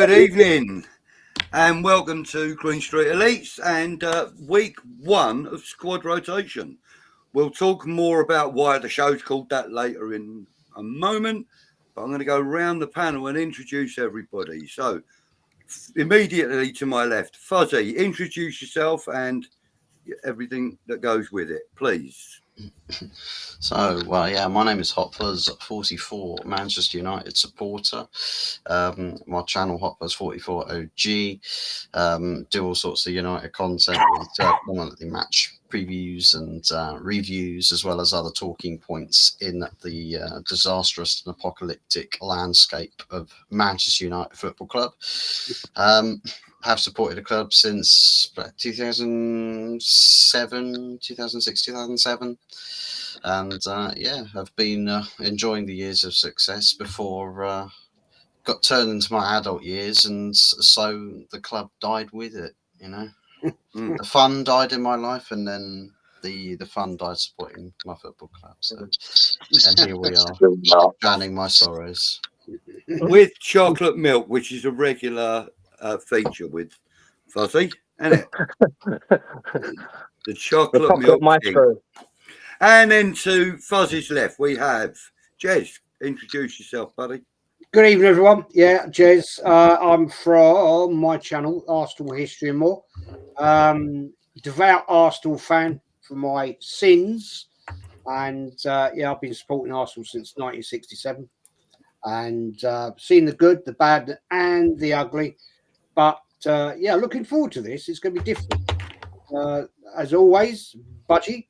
Good evening and welcome to Green Street Elites and week 1 of squad rotation. We'll talk more about why the show's called that later in a moment, but I'm going to go round the panel and introduce everybody. So immediately to my left, Fuzzy, introduce yourself and everything that goes with it, please. So, my name is HotFuzz44, Manchester United supporter. My channel HotFuzz44OG. Do all sorts of United content, predominantly match previews and reviews, as well as other talking points in the disastrous and apocalyptic landscape of Manchester United Football Club. Have supported the club since 2007, 2006, 2007. And have been enjoying the years of success before got turned into my adult years, and so the club died with it. The fun died in my life, and then the fun died supporting my football club. So, and here we are, drowning my sorrows with chocolate milk, which is a regular feature with Fuzzy, isn't it? The chocolate milk maestro. And then to Fuzzy's left, we have Jez. Introduce yourself, buddy. Good evening, everyone. Yeah, Jez. I'm from my channel, Arsenal History and More. Devout Arsenal fan for my sins. And, I've been supporting Arsenal since 1967. And seen the good, the bad, and the ugly. But, looking forward to this. It's going to be different. As always, Budgie.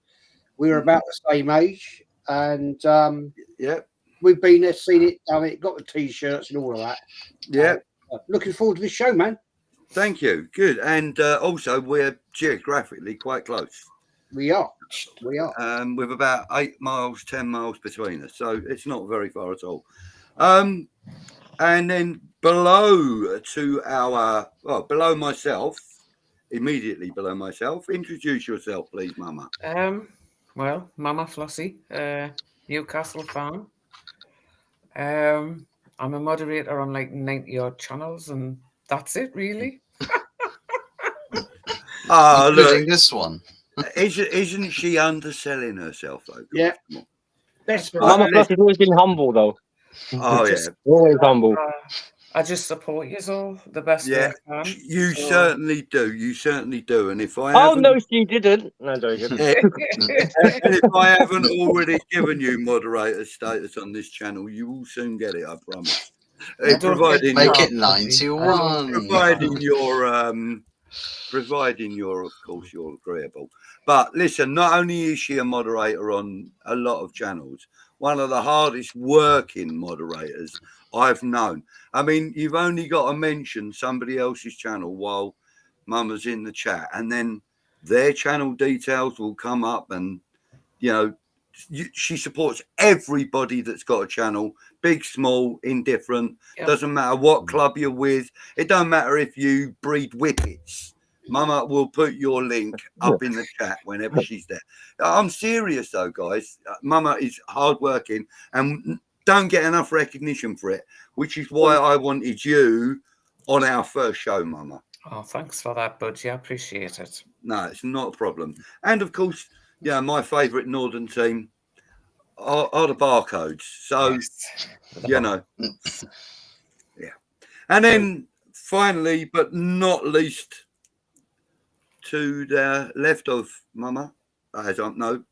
We were about the same age, and we've been there, seen it, done it, got the t-shirts and all of that. Yeah, looking forward to this show, man. Thank you. Good, and also we're geographically quite close. We are. With about 8 miles, 10 miles between us, so it's not very far at all. And then below myself, immediately below myself, introduce yourself, please, Mama. Well, Mammy Flossy, Newcastle fan. I'm a moderator on like 90-odd channels, and that's it, really. Including this one. Isn't she underselling herself, though? Yeah. Mammy Flossy's always been humble, though. Oh, Always humble. I just support you all the best way I can. You certainly do. You certainly do. And if I no, she didn't. No, joking. And if I haven't already given you moderator status on this channel, you will soon get it. I promise. Providing make it 91. Providing you're, of course, you're agreeable. But listen, not only is she a moderator on a lot of channels, one of the hardest working moderators I've known. I mean, you've only got to mention somebody else's channel while Mama's in the chat, and then their channel details will come up, and she supports everybody that's got a channel, big, small, indifferent. Doesn't matter what club you're with. It don't matter if you breed whippets. Mama will put your link up in the chat whenever she's there. I'm serious though, guys. Mama is hardworking and don't get enough recognition for it, which is why I wanted you on our first show, Mama. Oh, thanks for that, Budgie. I appreciate it. No, it's not a problem. And of course, my favourite Northern team are the Barcodes. So, Yeah. And then finally, but not least, to the left of Mama, to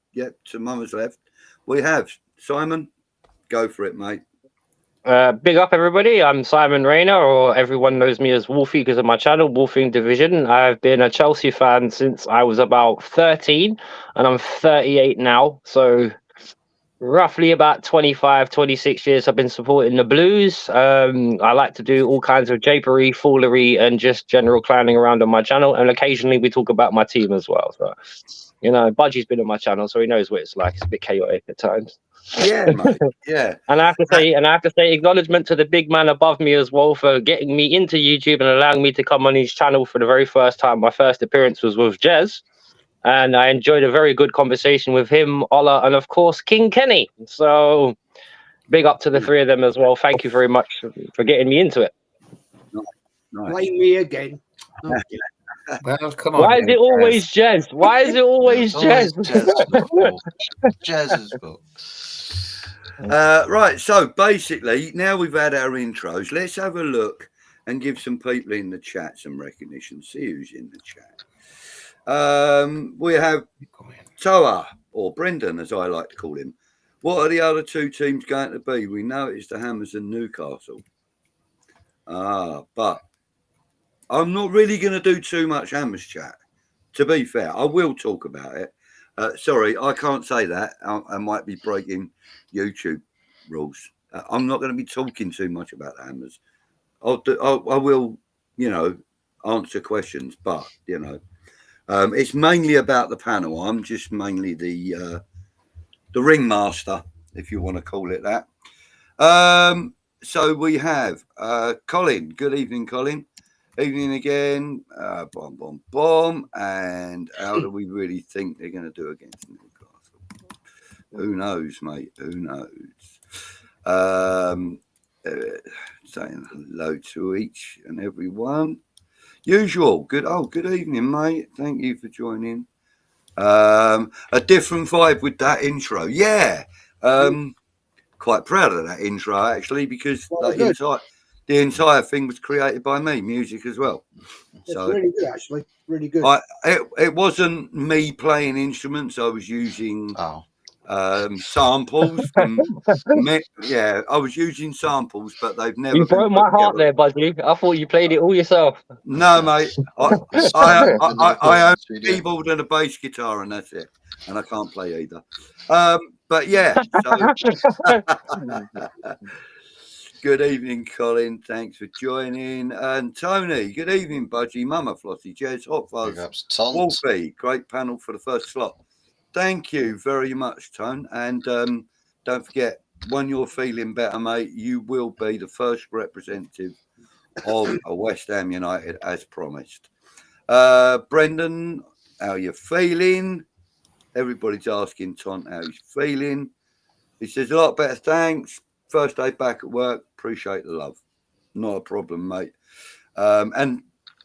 Mama's left, we have Simon. Go for it, mate. Big up, everybody. I'm Simon Rayner, or everyone knows me as Wolfie because of my channel, Wolfie Division. I've been a Chelsea fan since I was about 13, and I'm 38 now. So roughly about 25, 26 years I've been supporting the Blues. I like to do all kinds of japery, foolery, and just general clowning around on my channel. And occasionally we talk about my team as well. So, Budgie's been on my channel, so he knows what it's like. It's a bit chaotic at times. Yeah, mate. Yeah. And I have to say, acknowledgement to the big man above me as well for getting me into YouTube and allowing me to come on his channel for the very first time. My first appearance was with Jez, and I enjoyed a very good conversation with him, Ola, and of course King Kenny. So big up to the three of them as well. Thank you very much for getting me into it. Right. Blame me again. No. Well, come on. Why is it always Jez? Why is it always Jez? Jazz's book. Right, so basically, now we've had our intros, let's have a look and give some people in the chat some recognition. See who's in the chat. We have Toa, or Brendan, as I like to call him. What are the other two teams going to be? We know it's the Hammers and Newcastle. But I'm not really going to do too much Hammers chat. To be fair, I will talk about it. Sorry, I can't say that. I might be breaking YouTube rules. I'm not going to be talking too much about the Hammers. I will, answer questions, but it's mainly about the panel. I'm just mainly the ringmaster, if you want to call it that. So we have Colin. Good evening, Colin. Evening again. Bomb. And how do we really think they're going to do against Newcastle? Who knows, mate? Who knows? Saying hello to each and every one. Usual. Good evening, mate. Thank you for joining. A different vibe with that intro. Yeah. Quite proud of that intro, actually, because the entire thing was created by me, music as well. It's really good, actually. Really good. It wasn't me playing instruments. I was using samples. I was using samples, but they've never. You broke my heart there, Budgie. I thought you played it all yourself. No, mate. I own a keyboard and a bass guitar, and that's it. And I can't play either. But yeah. So. Good evening, Colin. Thanks for joining. And Tony, good evening, Budgie, Mama Flossy, Jez, Hot Fuzz, Wolfie. Great panel for the first slot. Thank you very much, Tone. And don't forget, when you're feeling better, mate, you will be the first representative of a West Ham United, as promised. Brendan, how you feeling? Everybody's asking Ton how he's feeling. He says, a lot better, thanks. First day back at work. Appreciate the love. Not a problem, mate. And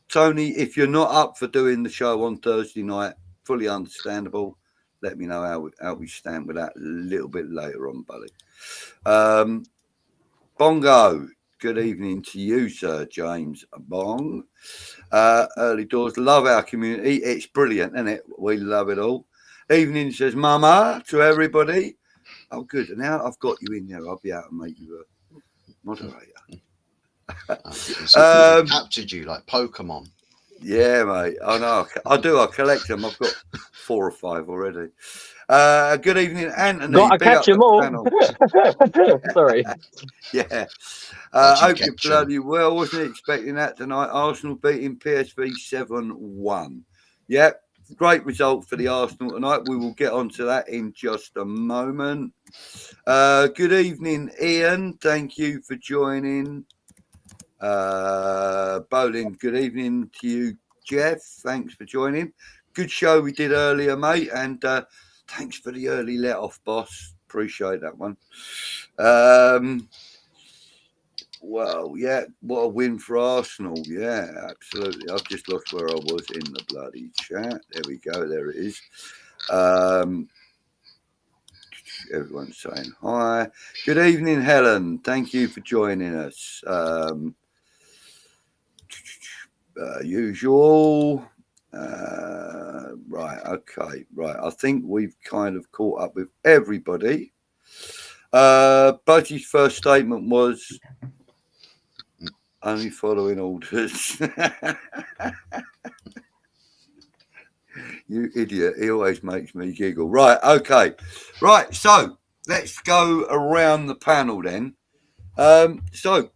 Tony, if you're not up for doing the show on Thursday night, fully understandable. Let me know how we stand with that a little bit later on, buddy. Bongo, good evening to you, Sir James Bong. Early doors, love our community. It's brilliant, isn't it? We love it all. Evening, says Mama to everybody. Oh, good. And now I've got you in there, I'll be able to make you a moderator. Captured you like Pokemon. Yeah, mate. I know. I do. I collect them. I've got 4 or 5 already. Good evening, Anthony. Got to catch them all. Sorry. Yeah. Hope you're bloody well. Wasn't expecting that tonight. Arsenal beating PSV 7-1. Yep. Great result for the Arsenal tonight. We will get onto that in just a moment. Good evening, Ian. Thank you for joining. Bowling, good evening to you, Jeff. Thanks for joining. Good show we did earlier, mate. And thanks for the early let off, boss. Appreciate that one. Well, yeah, what a win for Arsenal. Yeah, absolutely. I've just lost where I was in the bloody chat. There we go. There it is. Everyone's saying hi. Good evening, Helen. Thank you for joining us. Usual. Right, okay. Right, I think we've kind of caught up with everybody. Budgie's first statement was only following orders. You idiot. He always makes me giggle. Right, okay. Right, so let's go around the panel then. So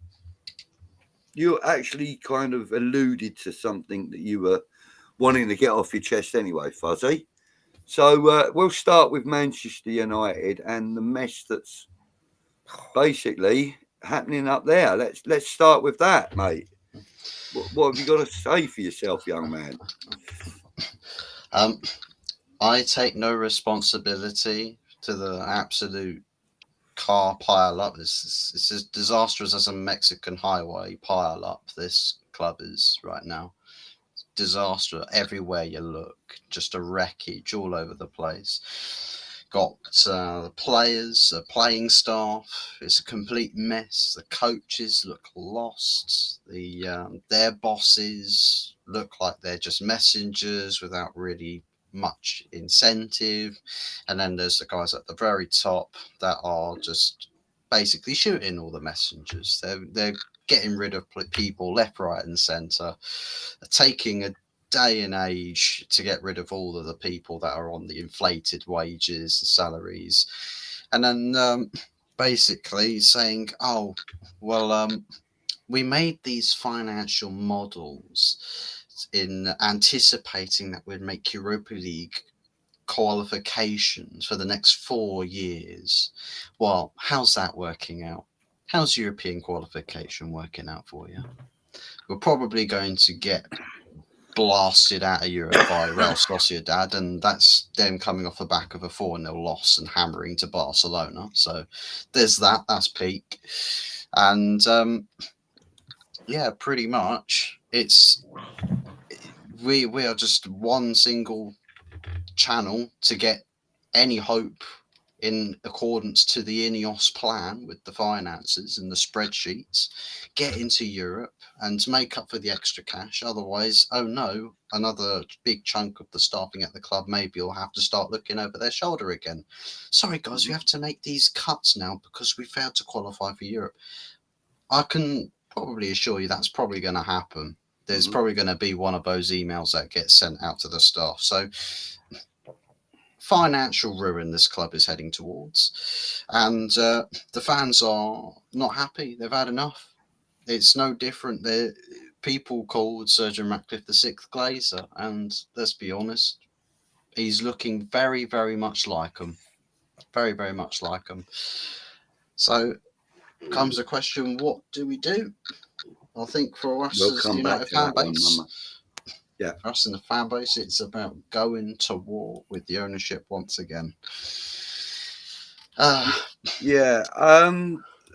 you actually kind of alluded to something that you were wanting to get off your chest anyway, Fuzzy. So we'll start with Manchester United and the mess that's basically happening up there. Let's start with that, mate. What have you got to say for yourself, young man? I take no responsibility to the absolute car pile up. It's as disastrous as a Mexican highway pile up. This club is right now. Disaster everywhere you look, just a wreckage all over the place. Got players, playing staff. It's a complete mess. The coaches look lost. Their bosses look like they're just messengers without really much incentive. And then there's the guys at the very top that are just basically shooting all the messengers. They're getting rid of people left, right, and centre. Taking a day and age to get rid of all of the people that are on the inflated wages, the salaries, and then basically saying, "Oh, well, we made these financial models in anticipating that we'd make Europa League qualifications for the next 4 years." Well, how's that working out? How's European qualification working out for you? We're probably going to get blasted out of Europe by Real Sociedad, and that's them coming off the back of a 4-0 loss and hammering to Barcelona. So there's that. That's peak. And yeah, pretty much we are just one single channel to get any hope in accordance to the Ineos plan with the finances and the spreadsheets, get into Europe and make up for the extra cash. Otherwise, oh no, another big chunk of the staffing at the club maybe will have to start looking over their shoulder again. Sorry guys, we have to make these cuts now because we failed to qualify for Europe. I can probably assure you that's probably going to happen. There's probably going to be one of those emails that gets sent out to the staff. So financial ruin this club is heading towards, and the fans are not happy. They've had enough. It's no different. People called Sir Jim Ratcliffe the sixth Glazer, and let's be honest, he's looking very, very much like him. Very, very much like him. So comes the question, what do we do? I think for us as the United fan base, yeah, for us in the fan base, it's about going to war with the ownership once again. Yeah,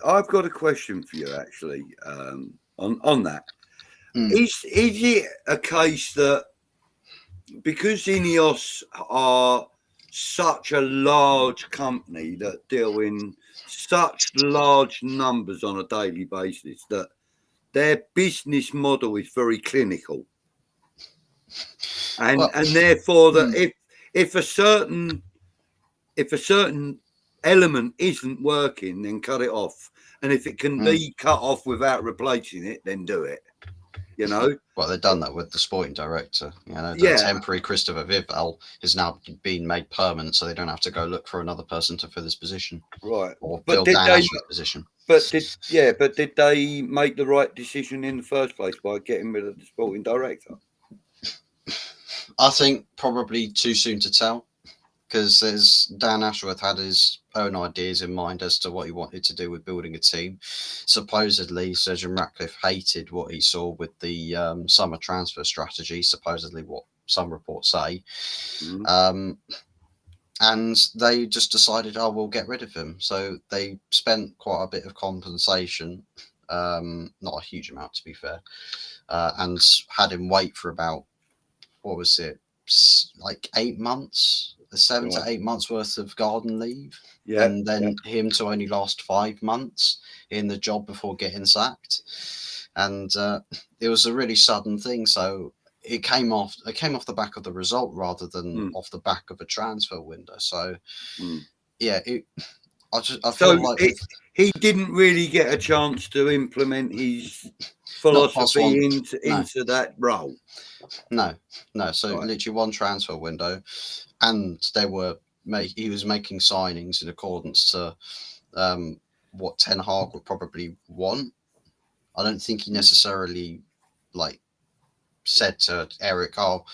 I've got a question for you actually. On that, is it a case that because Ineos are such a large company that deal in such large numbers on a daily basis that their business model is very clinical? And therefore that if a certain element isn't working, then cut it off. And if it can be cut off without replacing it, then do it. You know? Well, they've done that with the sporting director. You know, the temporary Christopher Vival has now been made permanent, so they don't have to go look for another person to fill his position. Right. Or fill Dan Ashworth's position. But did they make the right decision in the first place by getting rid of the sporting director? I think probably too soon to tell, because Dan Ashworth had his own ideas in mind as to what he wanted to do with building a team. Supposedly, Sir Jim Ratcliffe hated what he saw with the summer transfer strategy, supposedly what some reports say. And they just decided, oh, we'll get rid of him. So they spent quite a bit of compensation, not a huge amount to be fair, and had him wait for about, what was it, like 8 months, 7 to 8 months worth of garden leave. Yeah. And then him to only last 5 months in the job before getting sacked. And it was a really sudden thing. So it came off the back of the result rather than off the back of a transfer window. So yeah, I feel like he didn't really get a chance to implement his philosophy into that role. No. So literally one transfer window, and he was making signings in accordance to what Ten Hag would probably want. I don't think he necessarily said to Eric, "Oh,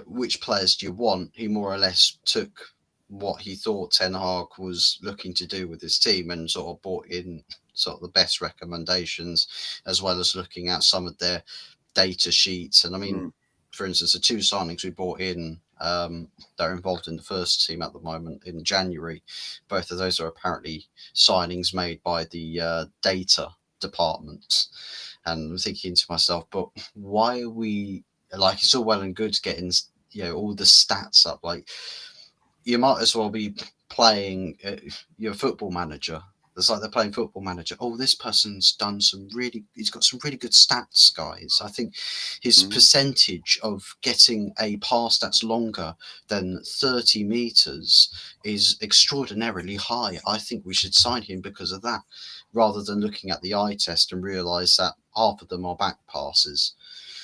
which players do you want?" He more or less took what he thought Ten Hag was looking to do with his team and sort of brought in sort of the best recommendations, as well as looking at some of their data sheets. And I mean, for instance, the 2 signings we brought in that are involved in the first team at the moment in January, both of those are apparently signings made by the data departments. And I'm thinking to myself, but why are we like? It's all well and good getting all the stats up. Like you might as well be playing your Football Manager. It's like they're playing Football Manager. Oh, this person's he's got some really good stats, guys. I think his percentage of getting a pass that's longer than 30 meters is extraordinarily high. I think we should sign him because of that, rather than looking at the eye test and realize that half of them are back passes.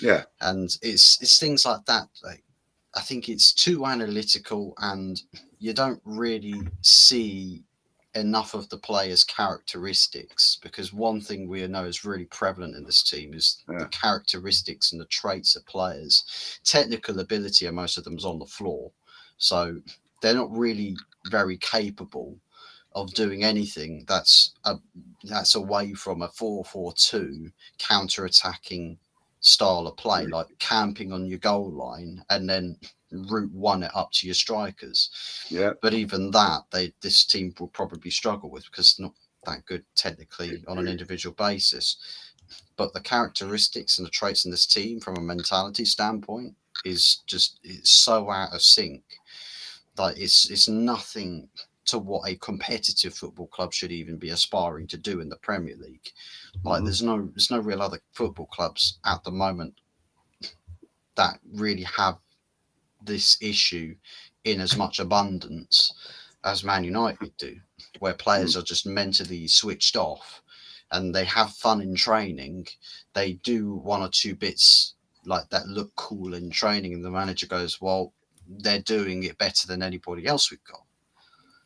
Yeah. And it's things like that. Like, I think it's too analytical, and you don't really see enough of the players' characteristics, because one thing we know is really prevalent in this team is the characteristics and the traits of players. Technical ability, and most of them is on the floor, so they're not really very capable of doing anything that's away from a 4-4-2 counter-attacking style of play, like camping on your goal line and then route one it up to your strikers. Yeah. But even that, this team will probably struggle with, because it's not that good technically on an individual basis. But the characteristics and the traits in this team from a mentality standpoint it's so out of sync. Like it's nothing to what a competitive football club should even be aspiring to do in the Premier League. Like there's no real other football clubs at the moment that really have this issue in as much abundance as Man United do, where players are just mentally switched off and they have fun in training. They do one or two bits like that look cool in training, and the manager goes, well, they're doing it better than anybody else we've got,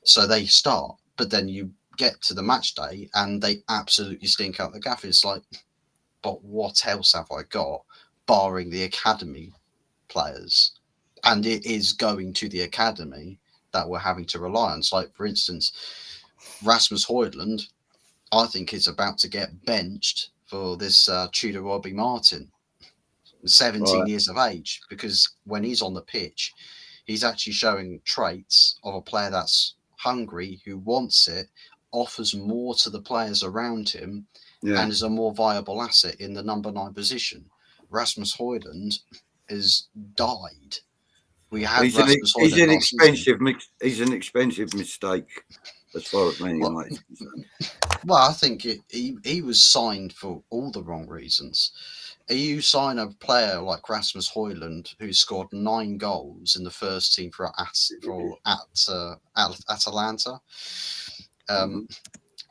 so they start. But then you get to the match day and they absolutely stink out the gaff. It's like, but what else have I got barring the academy players? And it is going to the academy that we're having to rely on. So, like, for instance, Rasmus Højlund, I think, is about to get benched for this Tudor Robbie Martin, 17 years of age, because when he's on the pitch, he's actually showing traits of a player that's hungry, who wants it, offers more to the players around him, and is a more viable asset in the number 9 position. Rasmus Højlund has died. He's an expensive mistake as far as Man United is concerned. Well, I think he was signed for all the wrong reasons. You sign a player like Rasmus Højlund, who scored 9 goals in the first team for Atalanta,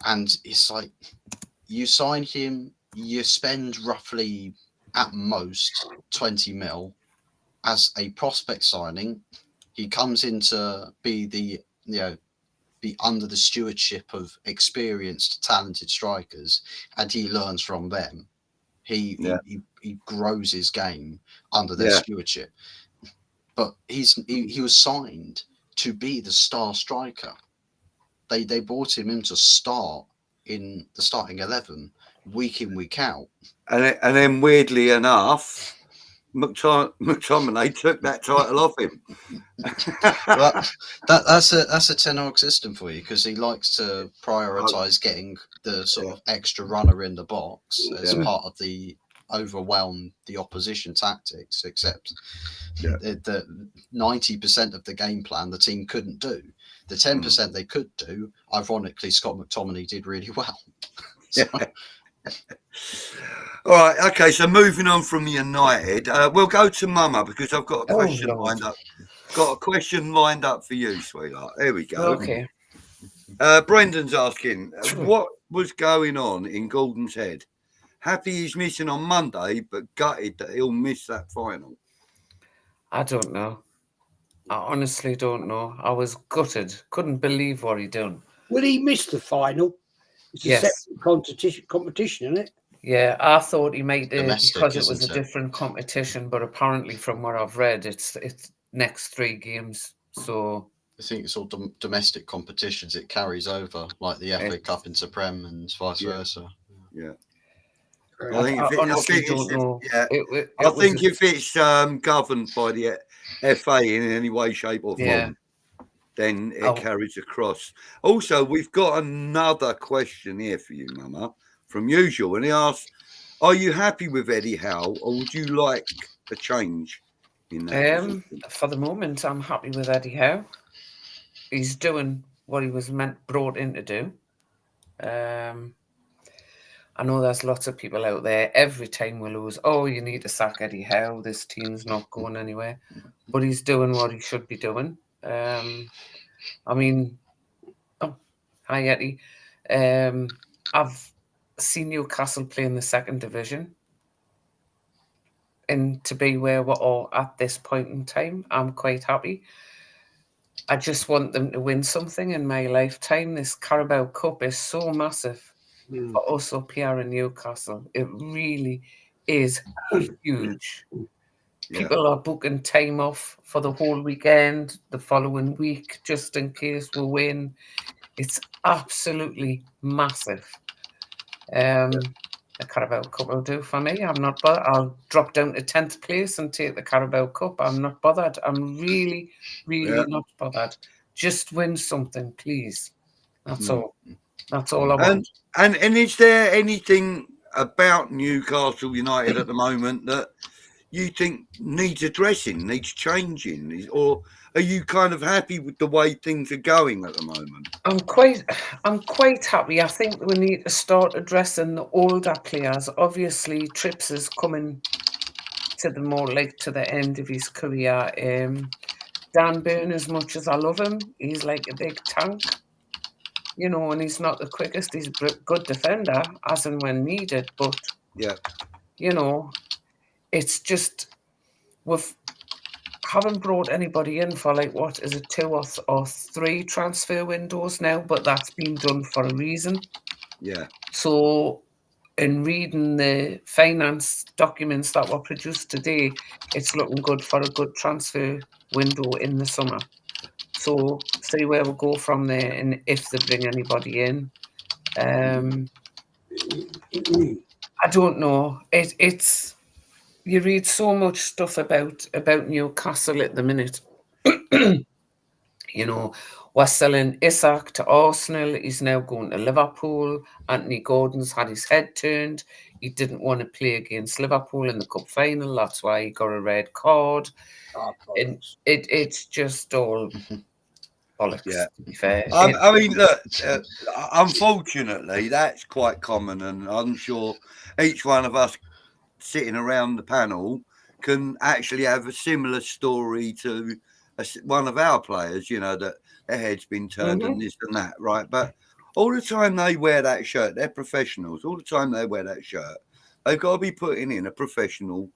and it's like, you sign him, you spend roughly at most 20 mil as a prospect signing. He comes in to be be under the stewardship of experienced, talented strikers, and he learns from them. He grows his game under their stewardship. But he was signed to be the star striker. They brought him in to start in the starting 11 week in, week out. And then weirdly enough, McTominay took that title off him. Well, that's a ten-org system for you, because he likes to prioritise getting the sort of extra runner in the box as part of the overwhelm the opposition tactics, except the 90% of the game plan the team couldn't do. The 10% they could do, ironically, Scott McTominay did really well. All right, okay, so moving on from United, we'll go to Mama, because I've got a question lined up. Got a question lined up for you, sweetheart. There we go. Okay. Brendan's asking, what was going on in Gordon's head? Happy he's missing on Monday, but gutted that he'll miss that final. I don't know. I honestly don't know. I was gutted. Couldn't believe what he done. Will he miss the final? It's a separate competition, isn't it? Yeah, I thought he might Domestic, because it was a isn't it? different competition, but apparently from what I've read, it's next 3 games. So I think it's all domestic competitions. It carries over, like the FA Cup into Prem and vice versa. Yeah. I think if it's governed by the FA in any way, shape or form, then it carries across. Also, we've got another question here for you, Mama, from Usual. And he asks, Are you happy with Eddie Howe, or would you like a change in that position? For the moment, I'm happy with Eddie Howe. He's doing what he was brought in to do. I know there's lots of people out there. Every time we lose, oh, you need to sack Eddie Howe. This team's not going anywhere. But he's doing what he should be doing. I mean, oh, hi Eddie. I've seen Newcastle play in the second division. And to be where we're all at this point in time, I'm quite happy. I just want them to win something in my lifetime. This Carabao Cup is so massive for us up here in Newcastle. It really is huge. People are booking time off for the whole weekend, the following week, just in case we win. It's absolutely massive. The Carabao Cup will do for me. I'm not bothered. I'll drop down to 10th place and take the Carabao Cup. I'm not bothered. I'm really, really not bothered. Just win something, please. That's all. That's all I want. And is there anything about Newcastle United at the moment that you think needs addressing, needs changing, or are you kind of happy with the way things are going at the moment? I'm quite happy. I think we need to start addressing the older players. Obviously, Trips is coming to the more like to the end of his career. Dan Burn, as much as I love him, he's like a big tank, you know, and he's not the quickest. He's a good defender, as and when needed. But you know, it's just haven't brought anybody in for like, what is it, 2 or 3 transfer windows now, but that's been done for a reason. So in reading the finance documents that were produced today, it's looking good for a good transfer window in the summer. So see where we'll go from there, and if they bring anybody in. I don't know. It's you read so much stuff about Newcastle at the minute. You know, we're selling Isak to Arsenal. He's now going to Liverpool. Anthony Gordon's had his head turned. He didn't want to play against Liverpool in the cup final. That's why he got a red card. And it's just all bollocks, to be fair. I mean, look, unfortunately, that's quite common, and I'm sure each one of us sitting around the panel can actually have a similar story to one of our players, you know, that their head's been turned and this and that, right? But all the time they wear that shirt, they're professionals. All the time they wear that shirt, they've got to be putting in a professional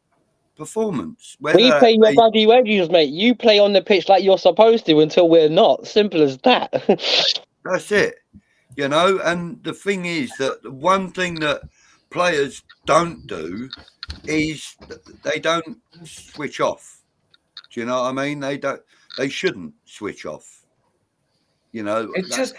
performance. We play your bloody wedges, mate. You play on the pitch like you're supposed to until we're not. Simple as that. That's it. You know, and the thing is that the one thing that players don't do is they don't switch off. Do you know what I mean? They shouldn't switch off. You know, it just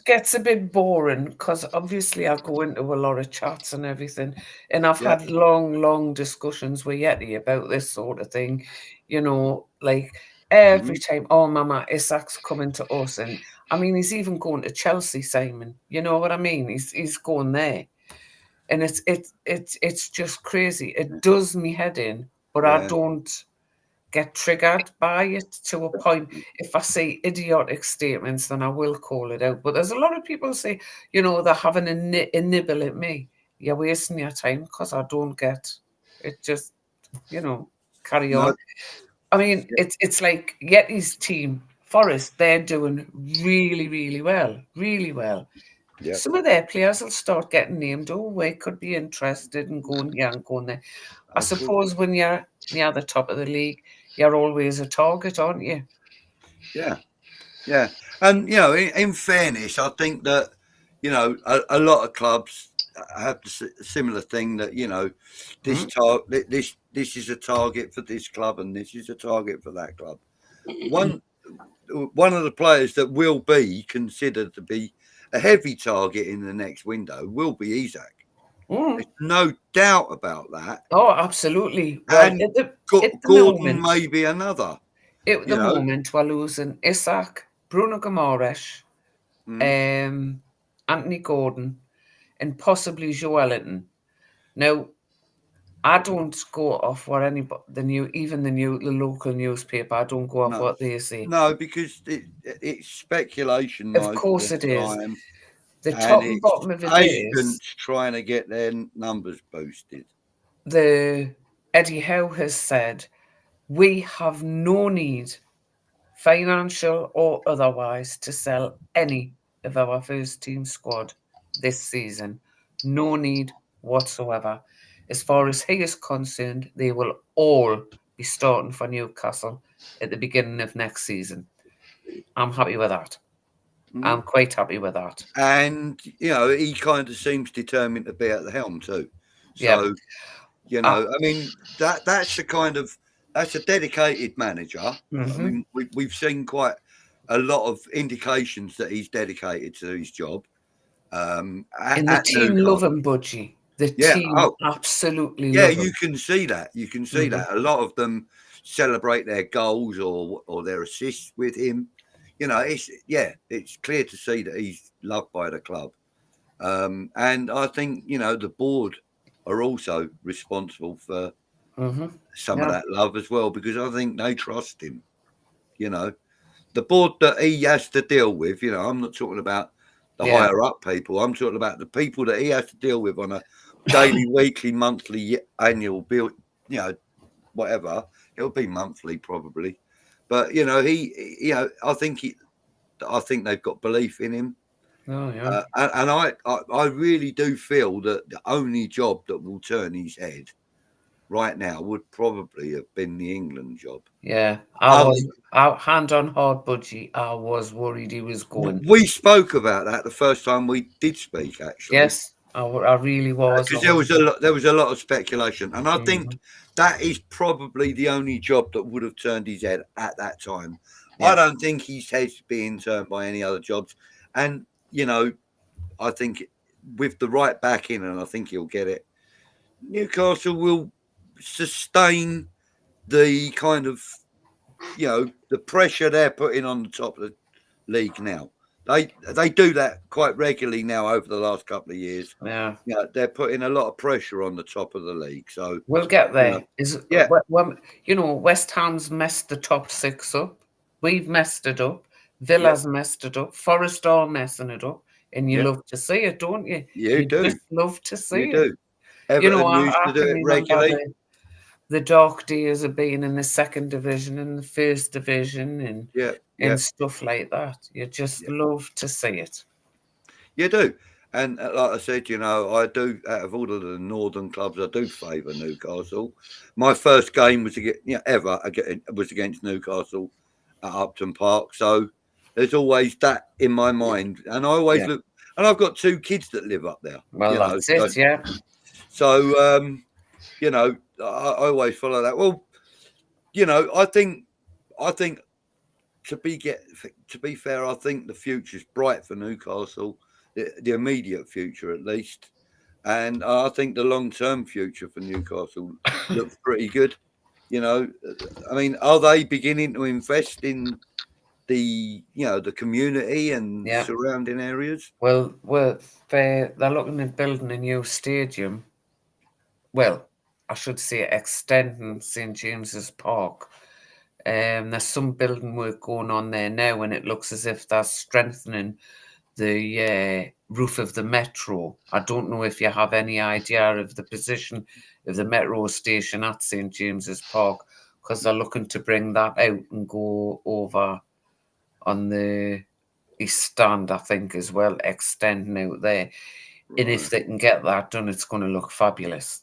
gets a bit boring, because obviously I go into a lot of chats and everything, and I've had long discussions with Yeti about this sort of thing. You know, like every time, oh, Mama, Isak's coming to us, and I mean, he's even going to Chelsea, Simon. You know what I mean? He's going there, and it's just crazy. It does me head in, but I don't get triggered by it to a point. If I say idiotic statements, then I will call it out. But there's a lot of people say, you know, they're having a nibble at me. You're wasting your time, because I don't get it. Just, you know, carry on. I mean, it's like Yeti's team, Forest, they're doing really well. Some of their players will start getting named. Oh, we could be interested in going here and going there. I suppose when you're near the top of the league, you're always a target, aren't you? Yeah. And, you know, in fairness, I think that, you know, a lot of clubs have the similar thing that, you know, this is a target for this club and this is a target for that club. One of the players that will be considered to be a heavy target in the next window will be Isak. There's no doubt about that. Oh, absolutely. Well, And at Gordon may be another. At the moment, we're losing Isak, Bruno Guimaraes, Anthony Gordon, and possibly Joe Ellington. Now, I don't go off what the local newspaper. I don't go off No. what they say. No, because it's speculation. Of course it is. Time, The and top and it's bottom of it agents is trying to get their numbers boosted. Eddie Howe has said, we have no need, financial or otherwise, to sell any of our first team squad this season. No need whatsoever. As far as he is concerned, they will all be starting for Newcastle at the beginning of next season. I'm happy with that. I'm quite happy with that. And, he kind of seems determined to be at the helm too. So, I mean, that's a dedicated manager. I mean, we've seen quite a lot of indications that he's dedicated to his job. And the team love him, Budgie. The team absolutely love him. You can see that. You can see that. A lot of them celebrate their goals or their assists with him. It's clear to see that he's loved by the club. And I think, the board are also responsible for some of that love as well, because I think they trust him. The board that he has to deal with, I'm not talking about the higher up people. I'm talking about the people that he has to deal with on a daily, weekly, monthly, annual bill, whatever. It'll be monthly probably. But, I think they've got belief in him. Oh, yeah. And I really do feel that the only job that will turn his head right now would probably have been the England job. Yeah, I was hand on heart, Budgie. I was worried he was going. We spoke about that the first time we did speak, actually. Yes, I really was. Because there was a lot of speculation, and I think that is probably the only job that would have turned his head at that time. Yeah. I don't think his head's being turned by any other jobs, and I think with the right backing, and I think he'll get it, Newcastle will sustain the kind of, the pressure they're putting on the top of the league now. They do that quite regularly now over the last couple of years. Yeah. They're putting a lot of pressure on the top of the league. So we'll get there. West Ham's messed the top six up. We've messed it up. Villa's messed it up. Forest are messing it up. And you love to see it, don't you? You do. Just love to see it. Do. Everton used to do it regularly. The dark days of being in the second division and the first division and stuff like that. You just love to see it. You do. And like I said, I do, out of all of the northern clubs, I do favour Newcastle. My first game was against Newcastle at Upton Park. So there's always that in my mind. And I always look, and I've got 2 kids that live up there. Well, that's it, yeah. So, I always follow that. Well, I think to be fair, I think the future's bright for Newcastle, the immediate future at least, and I think the long-term future for Newcastle looks pretty good. I mean, are they beginning to invest in the community and surrounding areas? Well, they're looking at building a new stadium. Well, I should say extending St. James's Park. There's some building work going on there now, and it looks as if they're strengthening the roof of the metro. I don't know if you have any idea of the position of the metro station at St. James's Park, because they're looking to bring that out and go over on the East Stand, I think, as well, extending out there. Right. And if they can get that done, it's going to look fabulous.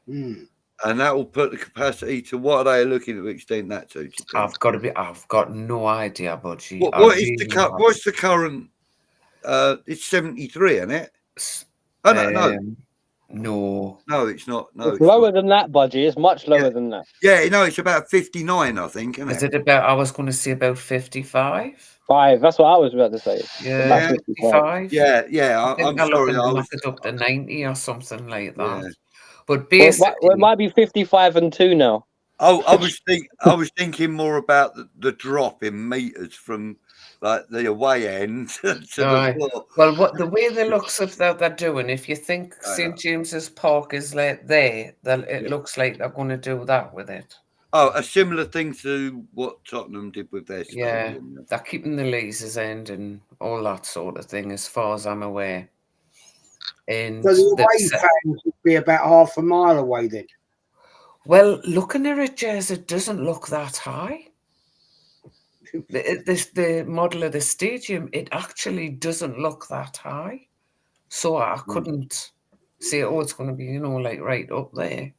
And that will put the capacity to what are they looking to extend that to? I've got no idea, Budgie. What's the current? It's 73, isn't it? I don't know. No, it's not. No, it's lower than that, Budgie. It's much lower than that. Yeah, it's about 59, I think. Is it about? I was going to say about 55. 5. That's what I was about to say. Yeah, 55. Yeah. I'm sorry. I look it up to 90 or something like that. Yeah. But basically, it might be 55 and 2 now. I was thinking more about the drop in meters from like the away end to Aye. the floor. Well, what the way the looks of that they're doing, if you think I St James's Park is like there, then it Yeah. looks like they're going to do that with it. Oh, a similar thing to what Tottenham did with their Yeah, stadium. they're keeping the Leazes End and all that sort of thing, as far as I'm aware. And So the they've away said- fans would be about half a mile away then. well, looking at it, Jez, it doesn't look that high. The model of the stadium, it actually doesn't look that high. So I couldn't say, oh, it's going to be, you know, like right up there.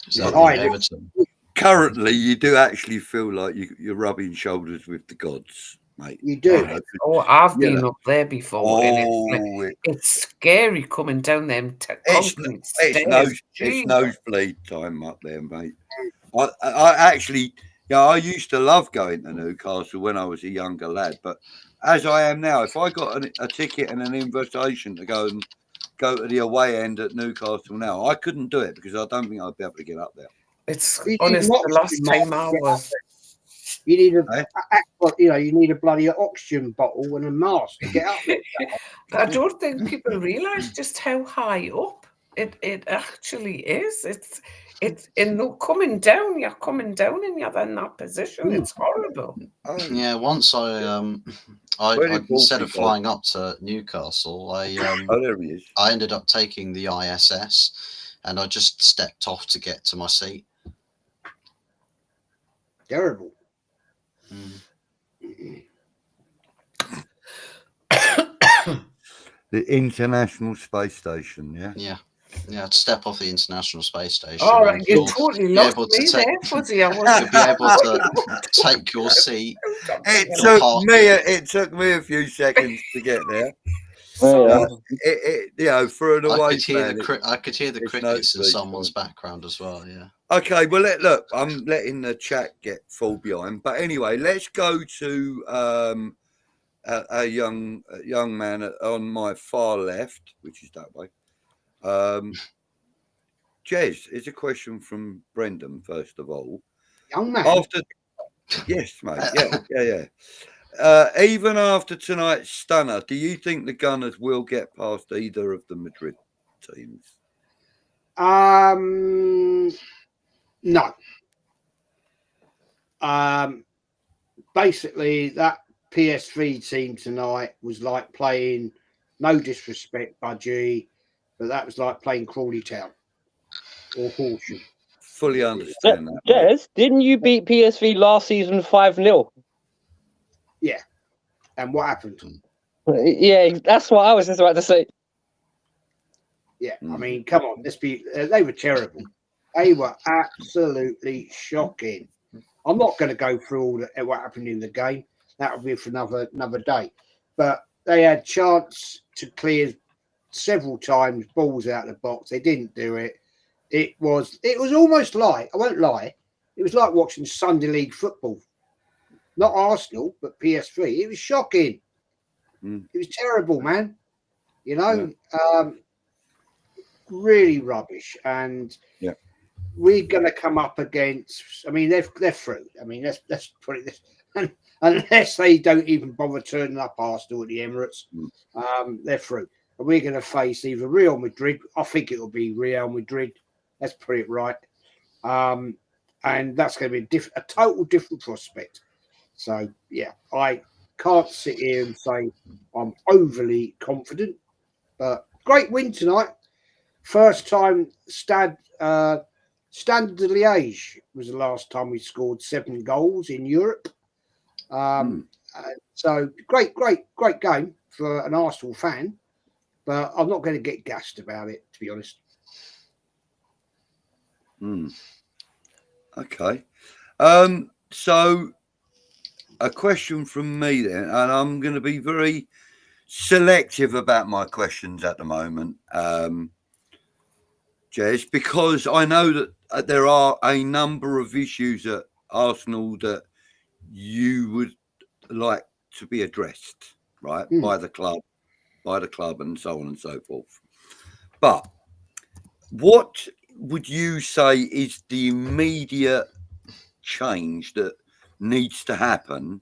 Is that Aye. Everton? Currently, you do actually feel like you're rubbing shoulders with the gods, mate. You do. You know, Oh, I've Yeah. been up there before, and oh, it's scary coming down them concrete stairs. it's nosebleed time up there, mate. I actually, I used to love going to Newcastle when I was a younger lad, but as I am now, if I got a ticket and an invitation to go to the away end at Newcastle now, I couldn't do it because I don't think I'd be able to get up there. It's You need honest. not The last to time mark I it. was, You need Eh? you need a bloody oxygen bottle and a mask to get up there. I don't think people realise just how high up it actually is. It's coming down. You're coming down, and you're in that position. It's horrible. Oh, Yeah, once Where did instead Wolfie of go? flying up to Newcastle, oh, there he is. I ended up taking the ISS, and I just stepped off to get to my seat. Terrible. The International Space Station, yeah. Yeah, I'd step off the International Space Station. All right, and you you'll totally be lost able to me take- there, Fuzzy. I You'll was be able to take your seat. It took me a few seconds to get there. For an away fan. I could hear the it's crickets in nosebleed someone's time. background as well. Yeah. Okay, well, look, I'm letting the chat get fall behind, but anyway, let's go to a young man on my far left, which is that way. Jez, it's a question from Brendan, first of all. Young man. Yes, mate. Yeah. Even after tonight's stunner, do you think the Gunners will get past either of the Madrid teams? No. Basically, that PSV team tonight was like playing, no disrespect, Budgie, but that was like playing Crawley Town or Horsham. Fully understand that. mate. Jez, didn't you beat PSV last season 5-0? Yeah. And what happened? Yeah, that's what I was just about to say. Yeah, I mean, come on, they were terrible. They were absolutely shocking. I'm not going to go through all what happened in the game. That will be for another day. But they had chance to clear several times, balls out of the box. They didn't do it. It was almost like, I won't lie, it was like watching Sunday League football. Not Arsenal, but PSV. It was shocking. It was terrible, man. You know, really rubbish. And we're going to come up against. I mean, they're through. I mean, let's put it this. And unless they don't even bother turning up Arsenal at the Emirates, they're through. And we're going to face either Real Madrid. I think it will be Real Madrid. Let's put it right. And that's going to be a total different prospect. So, yeah, I can't sit here and say I'm overly confident, but great win tonight. First time Standard de Liège was the last time we scored 7 goals in Europe. So great game for an Arsenal fan, but I'm not going to get gassed about it, to be honest. Okay. So a question from me then, and I'm going to be very selective about my questions at the moment, Jez, because I know that there are a number of issues at Arsenal that you would like to be addressed, right, by the club, and so on and so forth. But what would you say is the immediate change that needs to happen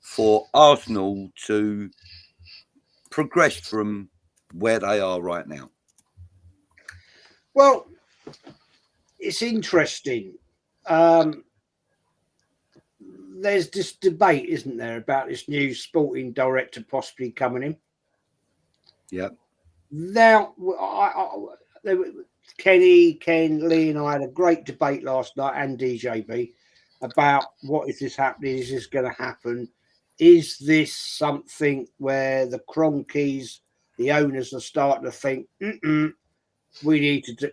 for Arsenal to progress from where they are right now? Well, it's interesting. There's this debate, isn't there, about this new sporting director possibly coming in. Yeah. Now, Ken, Lee, and I had a great debate last night, and DJB, about what is this happening? Is this going to happen? Is this something where the Cronkies, the owners, are starting to think, we need to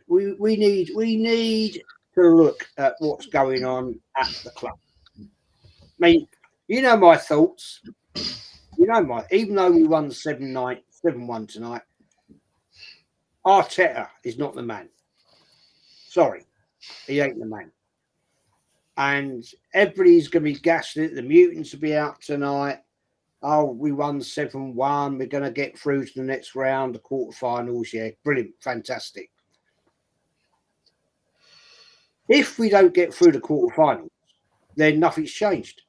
look at what's going on at the club? I mean, you know my thoughts. You know even though we won 7-1 tonight, Arteta is not the man. Sorry, he ain't the man. And everybody's going to be gassing it. The Mutants will be out tonight. Oh, we won 7-1. We're going to get through to the next round, the quarterfinals. Yeah, brilliant, fantastic. If we don't get through the quarterfinals, then nothing's changed.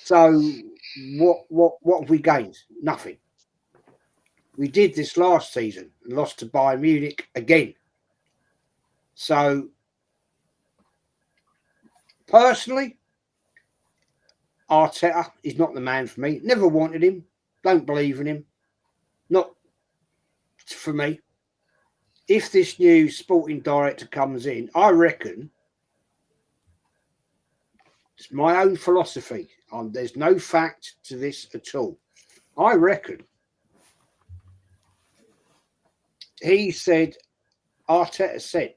So what have we gained? Nothing. We did this last season and lost to Bayern Munich again. So personally, Arteta is not the man for me. Never wanted him. Don't believe in him. Not for me. If this new sporting director comes in, I reckon it's my own philosophy. There's no fact to this at all. I reckon Arteta said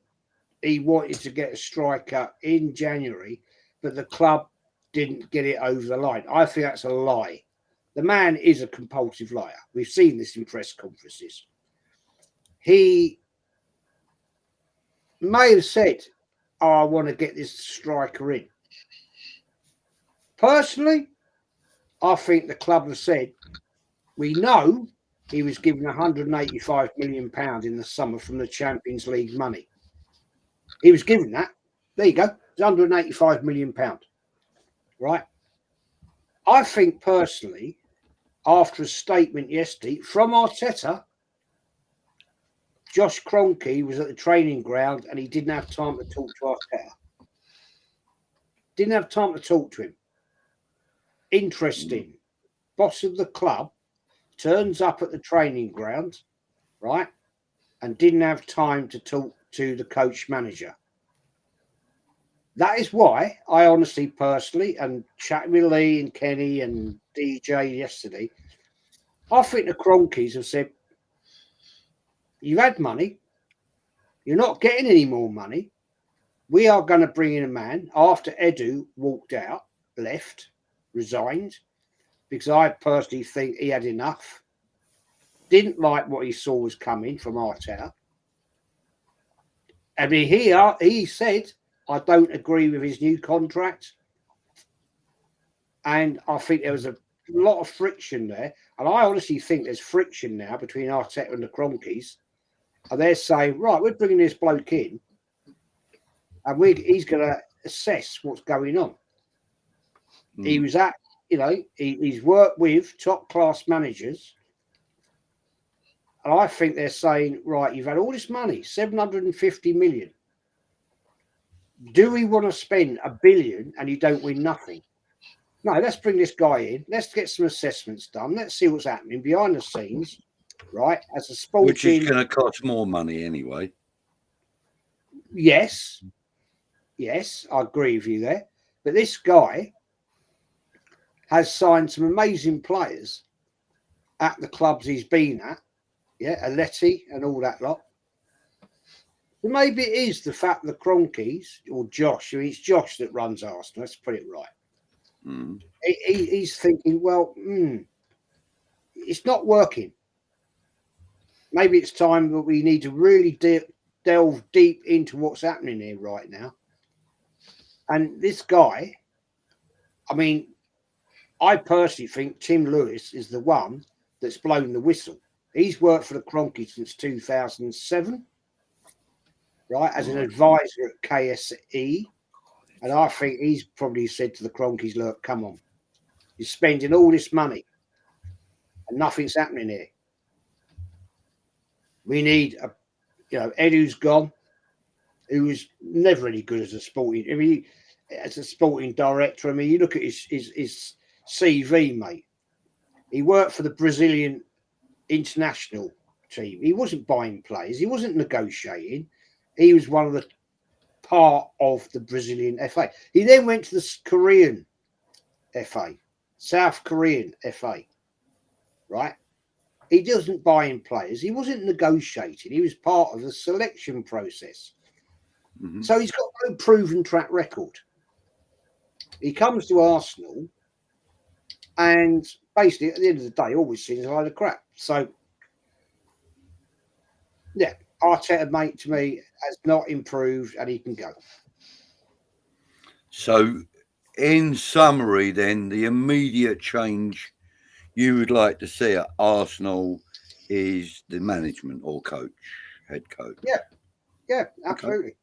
he wanted to get a striker in January, but the club didn't get it over the line. I think that's a lie. The man is a compulsive liar. We've seen this in press conferences. He may have said, oh, I want to get this striker in. Personally, I think the club have said, we know he was given £185 million in the summer from the Champions League money. He was given that. There you go. It's £185 million. Right? I think personally, after a statement yesterday from Arteta, Josh Kroenke was at the training ground and he didn't have time to talk to Arteta. Didn't have time to talk to him. Interesting. Boss of the club turns up at the training ground, right, and didn't have time to talk to the coach manager. That is why I honestly, personally, and chatting with Lee and Kenny and DJ yesterday, I think the Cronkies have said, you've had money. You're not getting any more money. We are going to bring in a man after Edu walked out, left, resigned, because I personally think he had enough. Didn't like what he saw was coming from Arteta. I mean, he said, I don't agree with his new contract. And I think there was a lot of friction there. And I honestly think there's friction now between Arteta and the Cronkies. And they're saying, right, we're bringing this bloke in. And he's going to assess what's going on. He was at, he's worked with top-class managers. And I think they're saying, right, you've had all this money, 750 million. Do we want to spend $1 billion and you don't win nothing? No, let's bring this guy in. Let's get some assessments done. Let's see what's happening behind the scenes, right? As a sporting... Which is going to cost more money anyway. Yes, I agree with you there. But this guy has signed some amazing players at the clubs he's been at. Yeah, Aletti and all that lot. But maybe it is the fact that the Cronkies, or Josh, it's Josh that runs Arsenal, let's put it right. He's thinking, well, it's not working. Maybe it's time that we need to really delve deep into what's happening here right now. And this guy, I mean, I personally think Tim Lewis is the one that's blown the whistle. He's worked for the Cronkies since 2007, right, as an advisor at KSE. And I think he's probably said to the Cronkies, look, come on, You're spending all this money and nothing's happening here. We need Ed, who's gone, who was never any good as a sporting. I mean, as a sporting director, I mean, you look at his CV, mate. He worked for the Brazilian international team. He wasn't buying players. He wasn't negotiating. He was one of the part of the Brazilian FA. He then went to the Korean FA, South Korean FA, right? He wasn't buying players. He wasn't negotiating. He was part of the selection process. Mm-hmm. So he's got no proven track record. He comes to Arsenal and basically at the end of the day, always seems a load of crap. So, yeah, Arteta, mate, to me, has not improved and he can go. So, in summary, then, the immediate change you would like to see at Arsenal is the management or coach, head coach. Yeah, absolutely. Okay.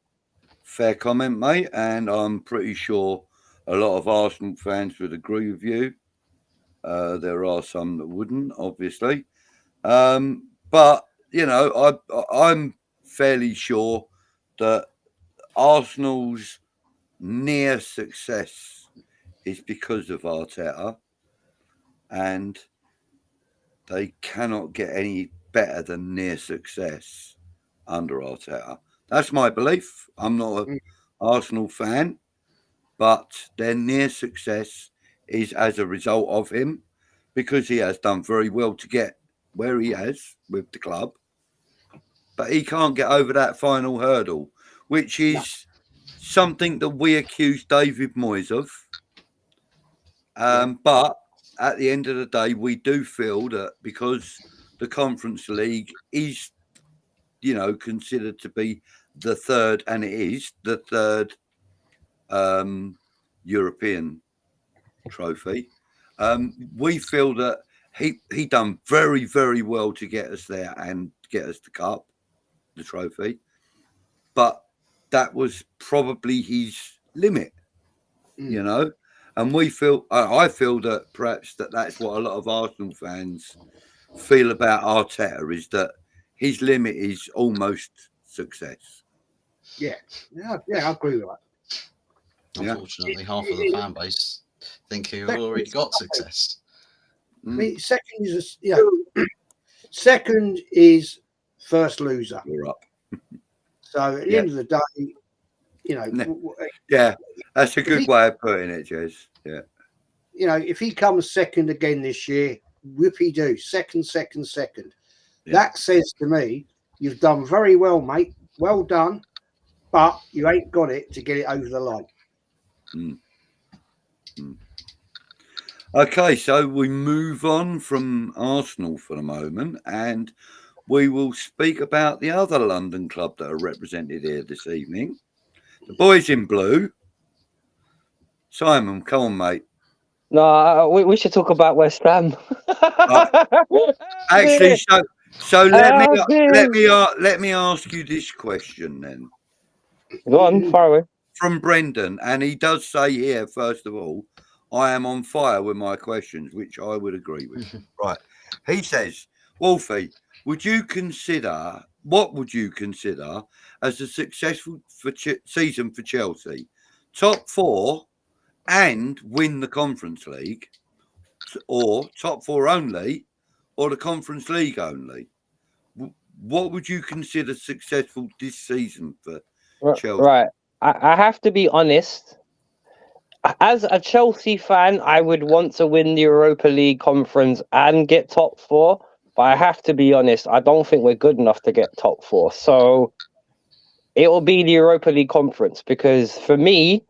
Fair comment, mate. And I'm pretty sure a lot of Arsenal fans would agree with you. There are some that wouldn't, obviously. But, I'm fairly sure that Arsenal's near success is because of Arteta. And they cannot get any better than near success under Arteta. That's my belief. I'm not an Arsenal fan, but their near success is as a result of him because he has done very well to get where he has with the club. But he can't get over that final hurdle, which is something that we accuse David Moyes of. But at the end of the day, we do feel that because the Conference League is, considered to be the third, and it is the third European trophy, we feel that he done very, very well to get us there and get us the cup, the trophy. But that was probably his limit, And I feel that perhaps that's what a lot of Arsenal fans feel about Arteta, is that his limit is almost success. Yeah, I agree with that. Unfortunately, half of the fan base think he's already got success. I mean, second is first loser. You're up. So at the end of the day, yeah, that's a good way of putting it, Jez. Yeah. If he comes second again this year, whoopie-doo, second. Yeah. That says to me, you've done very well, mate. Well done, but you ain't got it to get it over the line. Okay, so we move on from Arsenal for the moment, and we will speak about the other London club that are represented here this evening. The boys in blue. Simon, come on, mate. No, we should talk about West Ham. Actually, so let me ask you this question then. Go on, far away. From Brendan, and he does say here, first of all, I am on fire with my questions, which I would agree with. Right. He says, Wolfie, what would you consider as a successful season for Chelsea? Top 4 and win the Conference League, or top 4 only, or the Conference League only? What would you consider successful this season for Chelsea? Right. I have to be honest. As a Chelsea fan, I would want to win the Europa League Conference and get top 4. But I have to be honest, I don't think we're good enough to get top 4. So it will be the Europa League Conference because for me,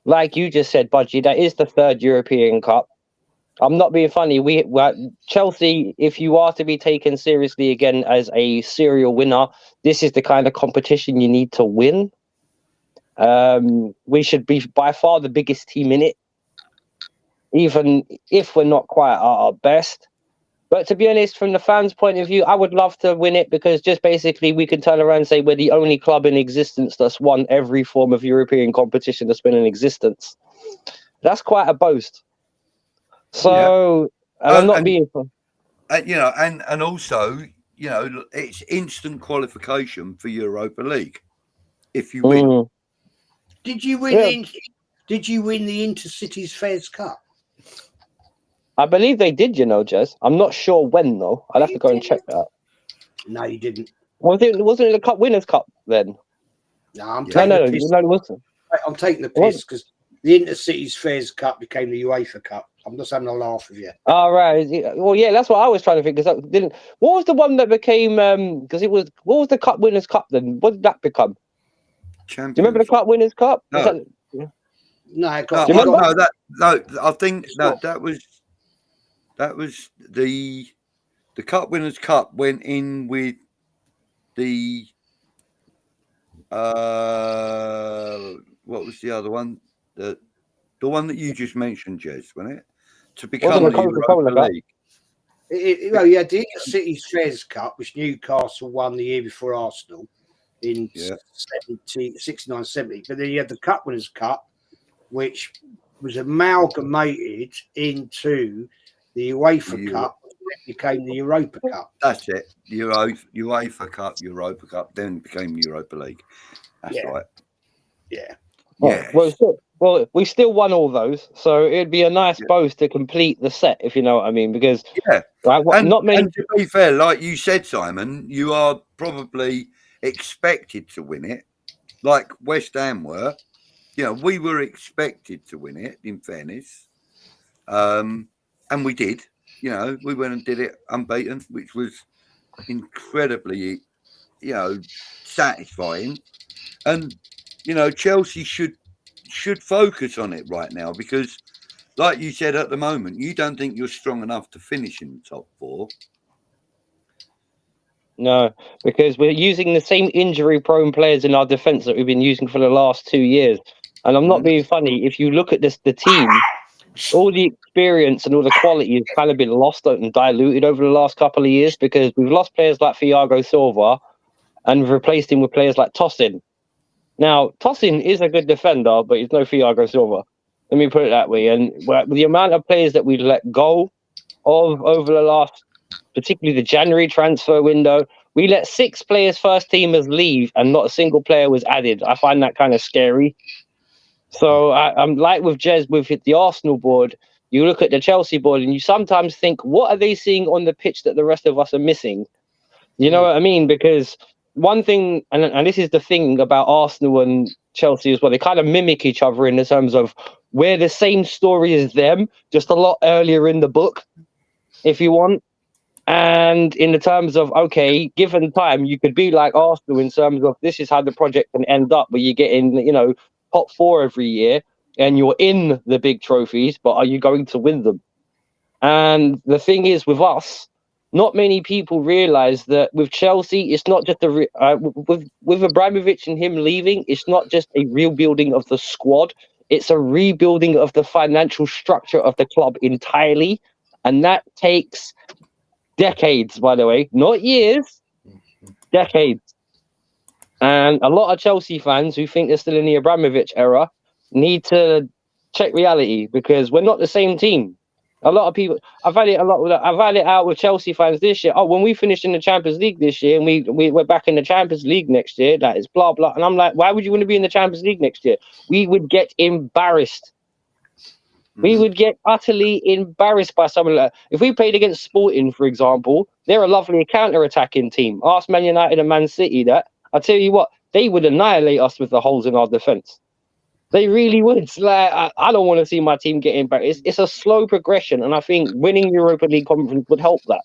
like you just said, Budgie, that is the third European Cup. I'm not being funny. Chelsea, if you are to be taken seriously again as a serial winner, this is the kind of competition you need to win. We should be by far the biggest team in it, even if we're not quite at our best. But to be honest, from the fans' point of view, I would love to win it because just basically we can turn around and say we're the only club in existence that's won every form of European competition that's been in existence. That's quite a boast. So, and I'm not being. You know, and also, you know, it's instant qualification for Europa League if you win. Did you win? Did you win the Intercities Fairs Cup? I believe they did, you know, Jez. I'm not sure when though. I'll have to go and check that. No, you didn't. Wasn't it the Cup Winners' Cup then? No, I'm taking the piss. No, it wasn't. I'm taking the piss because the Intercities Fairs Cup became the UEFA Cup. I'm just having a laugh with you. Oh, right. Well, yeah, that's what I was trying to think. Because didn't. What was the one that became? Because it was. What was the Cup Winners' Cup then? What did that become? Champions. Do you remember the Cup Winners' Cup? No. I think that was the Cup Winners' Cup went in with the what was the other one? The one that you just mentioned, Jez, wasn't it? To become the Europa League. You had the Intercities Fairs Cup, which Newcastle won the year before Arsenal in 69-70. But then you had the Cup Winners' Cup, which was amalgamated into the UEFA Cup, which became the Europa Cup. That's it. UEFA Cup, Europa Cup, then became Europa League. That's right. Yeah. Yeah. Well, we still won all those, so it'd be a nice boast to complete the set, if you know what I mean. Because not many. And to be fair, like you said, Simon, you are probably expected to win it, like West Ham were. You know, we were expected to win it. In fairness, and we did. You know, we went and did it unbeaten, which was incredibly, you know, satisfying. And you know, Chelsea should focus on it right now because, like you said, at the moment, you don't think you're strong enough to finish in the top 4. No, because we're using the same injury-prone players in our defence that we've been using for the last 2 years. And I'm not being funny. If you look at the team, all the experience and all the quality has kind of been lost and diluted over the last couple of years because we've lost players like Thiago Silva and we've replaced him with players like Tosin. Now, Tosin is a good defender, but he's no Thiago Silva. Let me put it that way. And the amount of players that we let go of over the last, particularly the January transfer window, we let 6 players, first teamers, leave, and not a single player was added. I find that kind of scary. So I'm like with Jez, with the Arsenal board, you look at the Chelsea board, and you sometimes think, what are they seeing on the pitch that the rest of us are missing? You know what I mean? Because one thing, and this is the thing about Arsenal and Chelsea as well, they kind of mimic each other in the terms of we're the same story as them, just a lot earlier in the book, if you want. And in the terms of, okay, given time, you could be like Arsenal in terms of this is how the project can end up, where you get in, you know, top 4 every year and you're in the big trophies, but are you going to win them? And the thing is with us, not many people realize that with Chelsea, it's not just with Abramovich and him leaving, it's not just a rebuilding of the squad. It's a rebuilding of the financial structure of the club entirely. And that takes decades, by the way, not years, decades. And a lot of Chelsea fans who think they're still in the Abramovich era need to check reality because we're not the same team. A lot of people, I've had it out with Chelsea fans this year. Oh, when we finished in the Champions League this year and we're back in the Champions League next year, that is blah, blah. And I'm like, why would you want to be in the Champions League next year? We would get embarrassed. We would get utterly embarrassed by someone like that. If we played against Sporting, for example, they're a lovely counter-attacking team. Ask Man United and Man City that. I tell you what, they would annihilate us with the holes in our defence. They really would. Like, I don't want to see my team get embarrassed. It's a slow progression, and I think winning Europa League conference would help that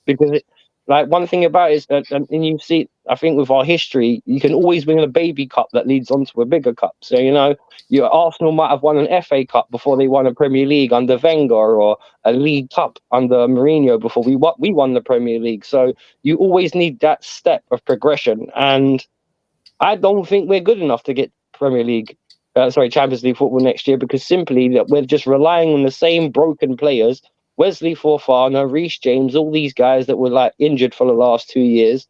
because, one thing about it is, and you see, I think with our history, you can always win a baby cup that leads on to a bigger cup. So your Arsenal might have won an FA Cup before they won a Premier League under Wenger, or a League Cup under Mourinho before we won the Premier League. So you always need that step of progression, and I don't think we're good enough to get Champions League football next year because simply that we're just relying on the same broken players. Wesley Fofana, Reece James, all these guys that were injured for the last 2 years.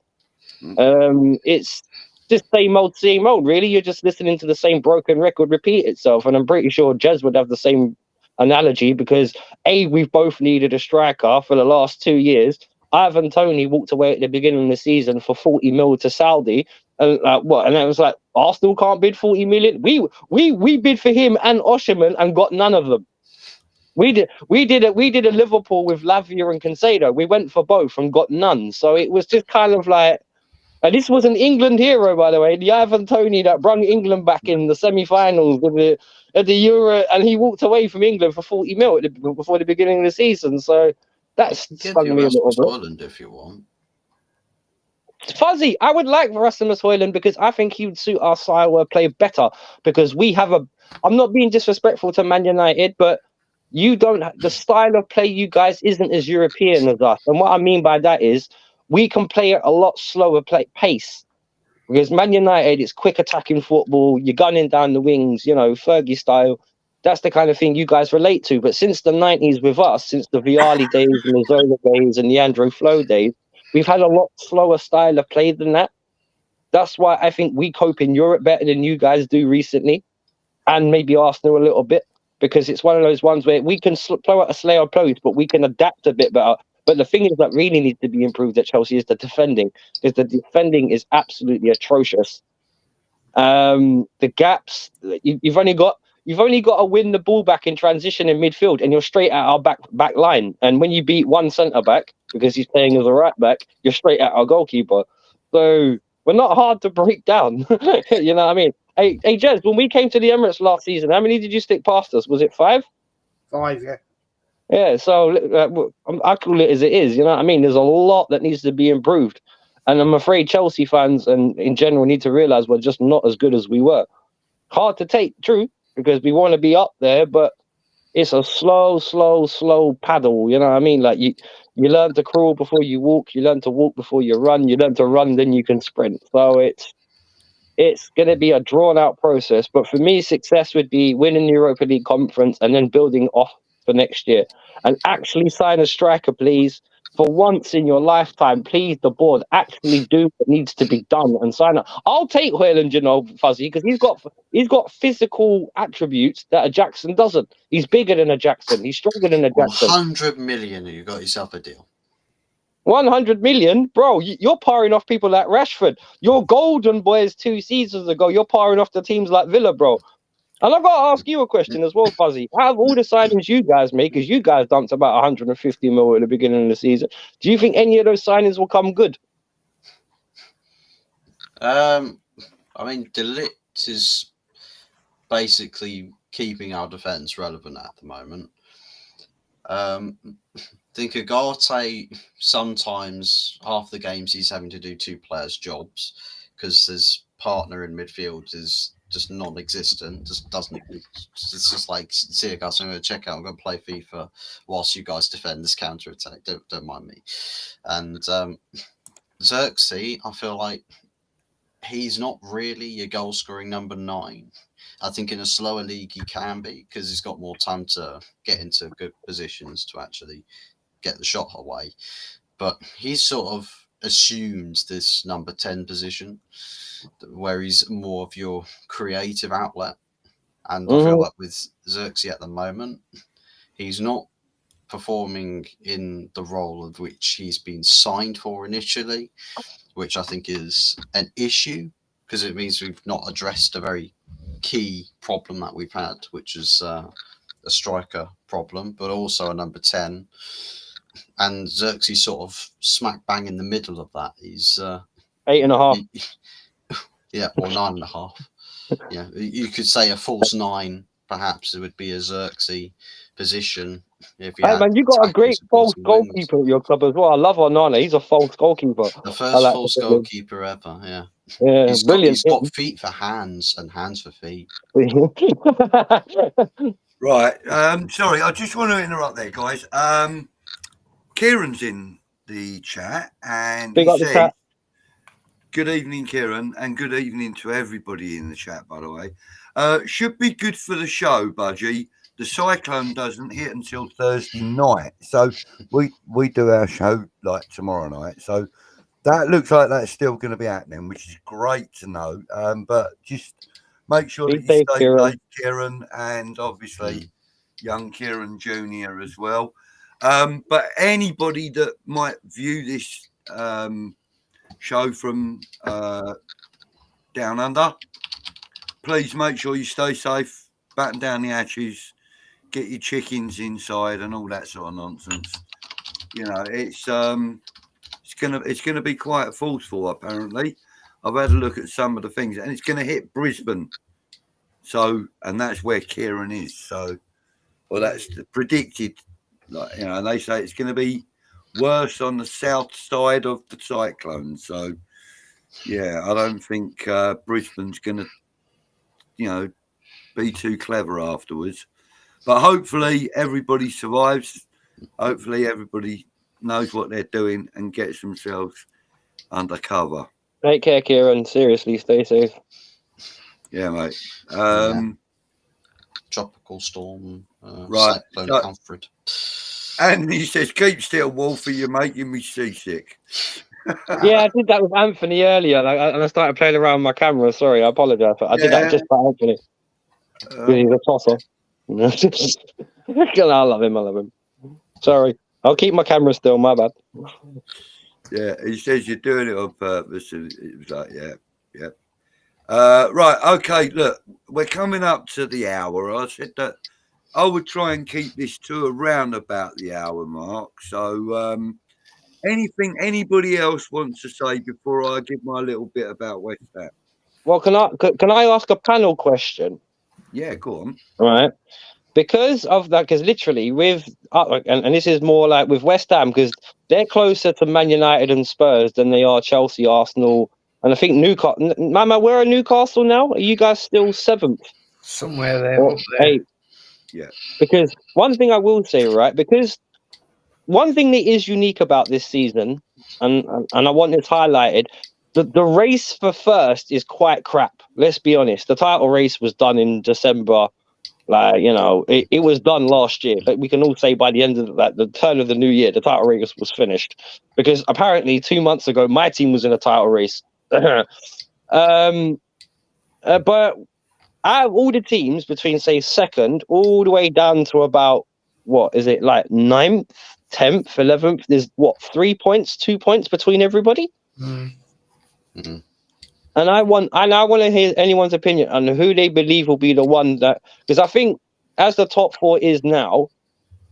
It's just same old, really. You're just listening to the same broken record repeat itself. And I'm pretty sure Jez would have the same analogy because we've both needed a striker for the last 2 years. Ivan Toney walked away at the beginning of the season for 40 mil to Saudi, and and it was like Arsenal can't bid 40 million. We bid for him and Osherman and got none of them. We did a Liverpool with Lavia and Caicedo. We went for both and got none. So it was just kind of like, and this was an England hero, by the way, the Ivan Toney that brought England back in the semi-finals at the Euro, and he walked away from England for 40 mil before the beginning of the season. So that's stung me a little bit. Holland if you want. Fuzzy, I would like Rasmus Højlund because I think he would suit our style of play better because we have I'm not being disrespectful to Man United, but the style of play you guys isn't as European as us. And what I mean by that is we can play at a lot slower pace. Because Man United, it's quick attacking football, you're gunning down the wings, Fergie style. That's the kind of thing you guys relate to. But since the 90s with us, since the Vialli days and the Zola days and the Andrew Flo days, we've had a lot slower style of play than that. That's why I think we cope in Europe better than you guys do recently. And maybe Arsenal a little bit. Because it's one of those ones where we can throw out a slayer approach, but we can adapt a bit better. But the thing is that really needs to be improved at Chelsea is the defending, because the defending is absolutely atrocious. The gaps, you've only got to win the ball back in transition in midfield, and you're straight at our back line. And when you beat one centre back because he's playing as a right back, you're straight at our goalkeeper. So we're not hard to break down. You know what I mean? Hey, Jez, when we came to the Emirates last season, how many did you stick past us? Was it 5? 5, yeah. Yeah, so I call it as it is. You know what I mean? There's a lot that needs to be improved. And I'm afraid Chelsea fans and in general need to realise we're just not as good as we were. Hard to take, true, because we want to be up there, but it's a slow paddle. You know what I mean? Like you learn to crawl before you walk. You learn to walk before you run. You learn to run, then you can sprint. So it's going to be a drawn-out process. But for me, success would be winning the Europa League conference and then building off for next year. And actually sign a striker, please. For once in your lifetime, please, the board, actually do what needs to be done and sign up. I'll take Højlund, Fuzzy, because he's got physical attributes that a Jackson doesn't. He's bigger than a Jackson. He's stronger than a Jackson. 100 million, you got yourself a deal. 100 million, bro. You're parring off people like Rashford. You're golden boys 2 seasons ago. You're parring off the teams like Villa, bro. And I've got to ask you a question as well, Fuzzy. Out of all the signings you guys make, because you guys dumped about 150 mil at the beginning of the season, do you think any of those signings will come good? I mean, De Ligt is basically keeping our defence relevant at the moment. I think Ugarte, sometimes half the games he's having to do 2 players' jobs because his partner in midfield is just non-existent, just doesn't. It's just like, see you guys, I'm going to check out, I'm going to play FIFA whilst you guys defend this counter-attack. Don't mind me. And Xerxes, I feel like he's not really a goal-scoring number 9. I think in a slower league he can be because he's got more time to get into good positions to actually get the shot away. But he's sort of assumed this number 10 position where he's more of your creative outlet. And I feel like with Xerxes at the moment, he's not performing in the role of which he's been signed for initially, which I think is an issue because it means we've not addressed a very key problem that we've had, which is a striker problem, but also a number 10. And Xerxes sort of smack bang in the middle of that. He's 8.5. Yeah, or 9.5. Yeah, you could say a false 9, perhaps it would be a Xerxes position. If you man, you got a great false goalkeeper at your club as well. I love Onana. He's a false goalkeeper. The first false goalkeeper ever, yeah. Yeah, brilliant. He's got feet for hands and hands for feet. Right. Sorry, I just want to interrupt there, guys. Kieran's in the chat and he said, good evening, Kieran, and good evening to everybody in the chat, by the way. Should be good for the show, Budgie. The cyclone doesn't hit until Thursday night. So we do our show like tomorrow night. So that looks like that's still going to be happening, which is great to know. But just make sure that you stay safe, Kieran, and obviously young Kieran Jr. as well. But anybody that might view this show from down under, please make sure you stay safe, batten down the hatches, get your chickens inside, and all that sort of nonsense. You know, it's gonna be quite forceful. Apparently, I've had a look at some of the things, and it's going to hit Brisbane. So, and that's where Kieran is. So, well, that's predicted. Like, you know, they say it's going to be worse on the south side of the cyclone. So, yeah, I don't think Brisbane's going to, you know, be too clever afterwards. But hopefully everybody survives. Hopefully everybody knows what they're doing and gets themselves under cover. Take care, Kieran. Seriously, stay safe. Yeah, mate. Tropical storm, right. Cyclone Alfred. And he says, keep still, Wolfie, you're making me seasick. Yeah, I did that with Anthony earlier, and I started playing around with my camera. Sorry, I apologise, but I did that just by Anthony. He's a tosser. I love him. Sorry, I'll keep my camera still. My bad. Yeah, he says you're doing it on purpose, and it was like, yeah. Right, okay. Look, we're coming up to the hour. I said that I would try and keep this to around about the hour mark. So, anything anybody else wants to say before I give my little bit about West Ham? Well, can I ask a panel question? Yeah, go on. All right. Because of that, because literally with and this is more like with West Ham, because they're closer to Man United and Spurs than they are Chelsea, Arsenal, and I think Newcastle. Mama, where are Newcastle now? Are you guys still 7th? Somewhere there. Or 8th? Yeah. Because one thing I will say, right? Because one thing that is unique about this season, and I want this highlighted, the race for first is quite crap. Let's be honest. The title race was done in December. Like, you know, it was done last year. But we can all say by the end of the turn of the new year, the title race was finished. Because apparently 2 months ago, my team was in a title race. But out of all the teams between, say, 2nd all the way down to about, what is it, like 9th, 10th, 11th, there's what, 2 points between everybody? Mm-hmm. And I want to hear anyone's opinion on who they believe will be the one that, because I think as the top 4 is now,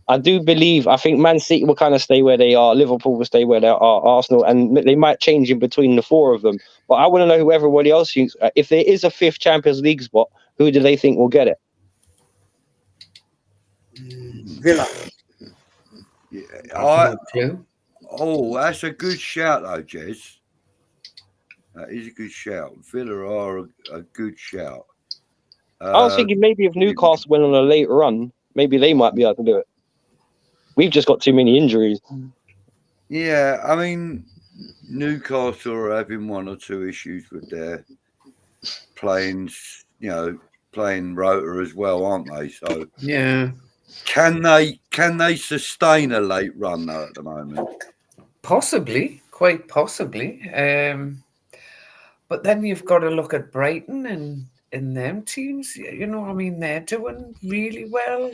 I think Man City will kind of stay where they are, Liverpool will stay where they are, Arsenal, and they might change in between the 4 of them. But I want to know who everybody else thinks. If there is a 5th Champions League spot, who do they think will get it? Villa. Yeah, that's a good shout, though, Jez. That is a good shout. Villa are a good shout. I was thinking maybe if Newcastle went on a late run, maybe they might be able to do it. We've just got too many injuries. Yeah, I mean, Newcastle are having 1 or 2 issues with their playing rotor as well, aren't they? So yeah, can they sustain a late run though at the moment? Possibly, quite possibly. But then you've got to look at Brighton and in them teams. You know, I mean, they're doing really well.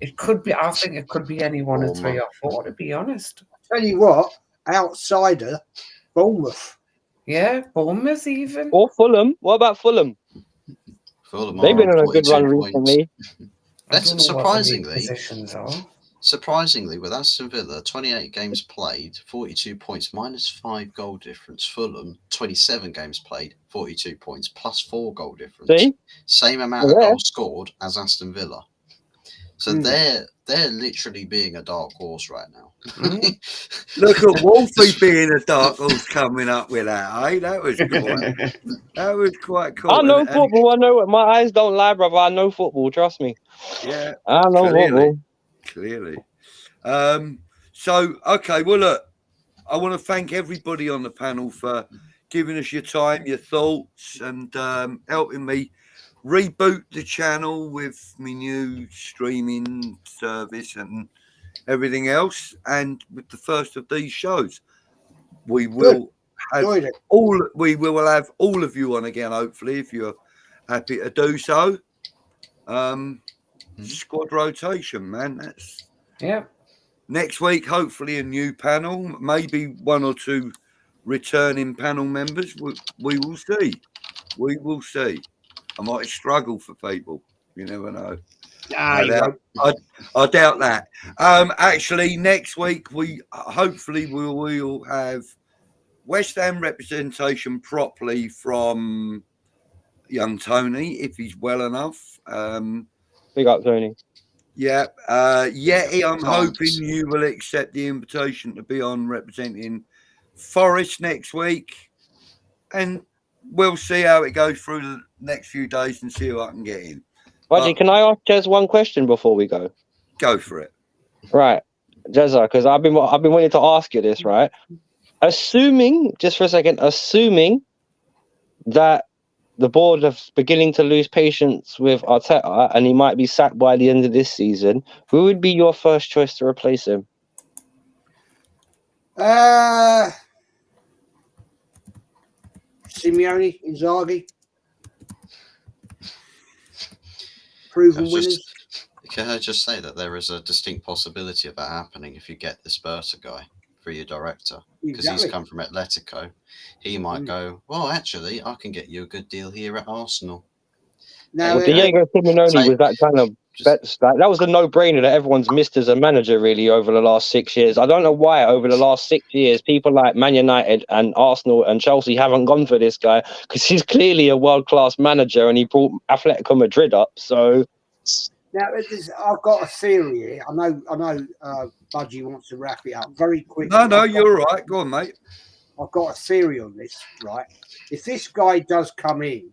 It could be. I think it could be any one of 3 or 4. To be honest. Tell you what, outsider, Bournemouth. Yeah, Bournemouth even. Or Fulham. What about Fulham? They've been on a good run recently. Surprisingly, with Aston Villa, 28 games played, 42 points, minus 5 goal difference. Fulham, 27 games played, 42 points, plus 4 goal difference. See? Same amount of goals scored as Aston Villa. So they're literally being a dark horse right now. Look at Wolfie being a dark horse coming up with that, eh? That was quite cool. I know football. I know it. My eyes don't lie, brother. I know football. Trust me. Yeah, I know football. Clearly. So, okay, well, look, I want to thank everybody on the panel for giving us your time, your thoughts, and helping me reboot the channel with my new streaming service and everything else. And with the first of these shows, we will have all of you on again, hopefully, if you're happy to do so. squad rotation, man. That's next week. Hopefully, a new panel, maybe one or two returning panel members. We will see. We will see. I might struggle for people. You never know. I doubt that. Actually, next week hopefully we'll have West Ham representation properly from young Tony if he's well enough. Big up, Tony. Yeah, Yeti, I'm hoping you will accept the invitation to be on representing Forest next week, and we'll see how it goes through the next few days and see who I can get in. Budgie, can I ask Jez one question before we go? Go for it. Right, Jezza, because I've been wanting to ask you this, right? Assuming, just for a second, that the board are beginning to lose patience with Arteta and he might be sacked by the end of this season, who would be your first choice to replace him? Simeone, Inzaghi. Proven winners. Can I just say that there is a distinct possibility of that happening if you get this Berta guy for your director? Because he's come from Atletico. He might go, well, actually, I can get you a good deal here at Arsenal. Now, Diego Simeone was that kind of that was a no-brainer that everyone's missed as a manager really over the last 6 years. I don't know why over the last 6 years people like Man United and Arsenal and Chelsea haven't gone for this guy, because he's clearly a world-class manager and he brought Atletico Madrid up. So now I've got a theory here. I know Budgie wants to wrap it up very quickly. No, you're right. Go on, mate. I've got a theory on this, right? If this guy does come in,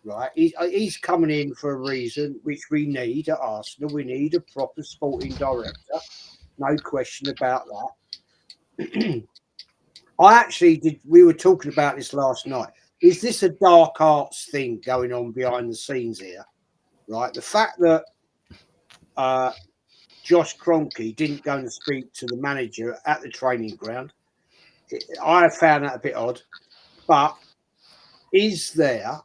right, he's coming in for a reason which we need at Arsenal. We need a proper sporting director, no question about that. We were talking about this last night. Is this a dark arts thing going on behind the scenes here? Right, the fact that Josh Kroenke didn't go and speak to the manager at the training ground, I found that a bit odd. But is there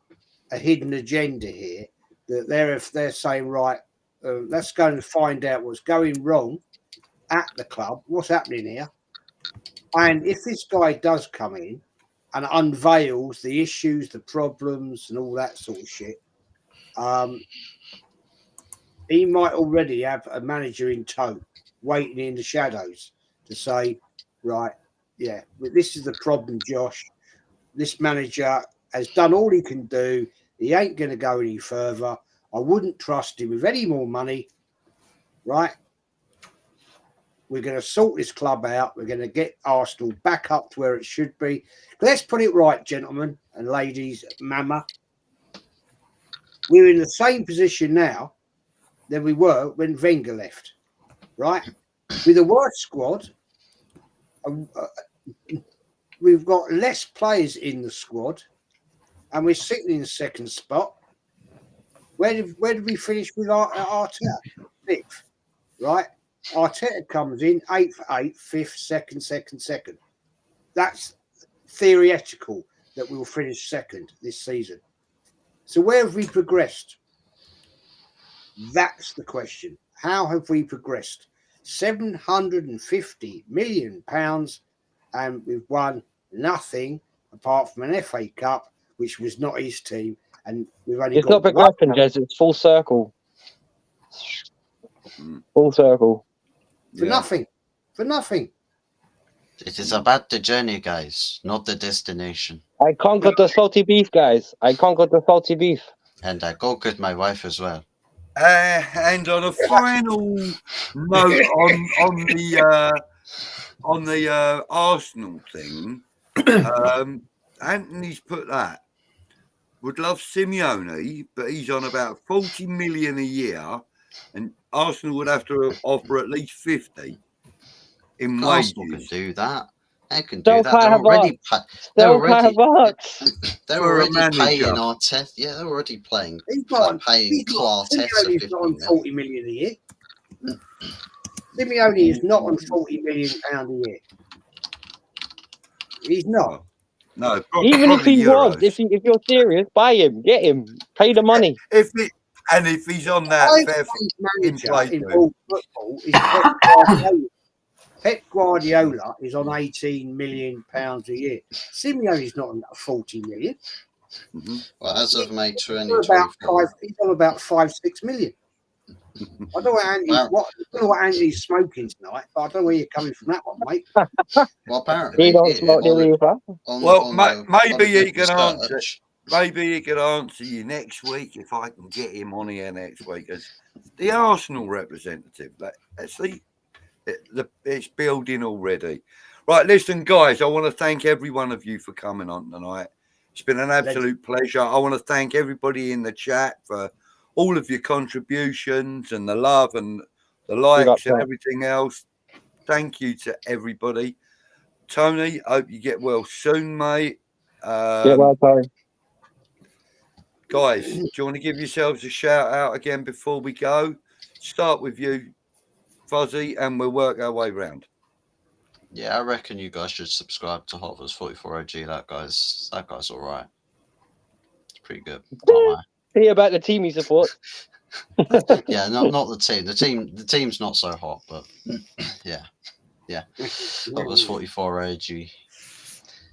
a hidden agenda here that they're saying, right, let's go and find out what's going wrong at the club, what's happening here, and if this guy does come in and unveils the issues, the problems, and all that sort of shit. He might already have a manager in tow, waiting in the shadows to say, right, yeah, this is the problem, Josh. This manager has done all he can do. He ain't going to go any further. I wouldn't trust him with any more money, right? We're going to sort this club out. We're going to get Arsenal back up to where it should be. Let's put it right, gentlemen and ladies, Mama. We're in the same position now than we were when Wenger left, right? With a worse squad, we've got less players in the squad, and we're sitting in the second spot. Where did we finish with Arteta? 5th, right? Arteta comes in 8th, 5th, 2nd. That's theoretical that we'll finish second this season. So where have we progressed? That's the question. How have we progressed? £750 million, and we've won nothing apart from an FA Cup, which was not his team, and we've only it's not progression, Jez. It's full circle. Full circle. For nothing. It is about the journey, guys, not the destination. I conquered the salty beef, guys. I conquered the salty beef. And I conquered my wife as well. And on a final note on the Arsenal thing, Anthony's put that. Would love Simeone, but he's on about 40 million a year, and Arsenal would have to offer at least 50 in Arsenal wages. can do that. They can do that. They're already paying Arteta. Yeah, they're already paying Arteta. Simeone's not on 40 million a year. Simeone is not on £40 million a year. He's not. No, even if he was, if you're serious, buy him, get him, pay the money. If And if he's on that, fair manager play in to him. all football is Pep Guardiola. Pep Guardiola is on £18 million a year. Simeone's not on 40 million. Well, as of May He's on about 5-6 million. I don't know what Anthony's smoking tonight, but I don't know where you're coming from that one, mate. Well, apparently, He don't smoke the reefer. Maybe he can answer. Maybe he could answer you next week if I can get him on here next week as the Arsenal representative. See, it's building already. Right, listen, guys, I want to thank every one of you for coming on tonight. It's been an absolute pleasure. I want to thank everybody in the chat for all of your contributions and the love and the likes and everything else. Thank you to everybody. Tony, hope you get well soon, mate. Get well, Tony. Guys, do you want to give yourselves a shout out again before we go? Start with you, Fuzzy, and we'll work our way round. Yeah, I reckon you guys should subscribe to Hotfuzz 44 OG. That guy's all right. It's pretty good. Hear about the team he supports. Yeah, not the team. The team's not so hot, but yeah. Hotfuzz 44 OG.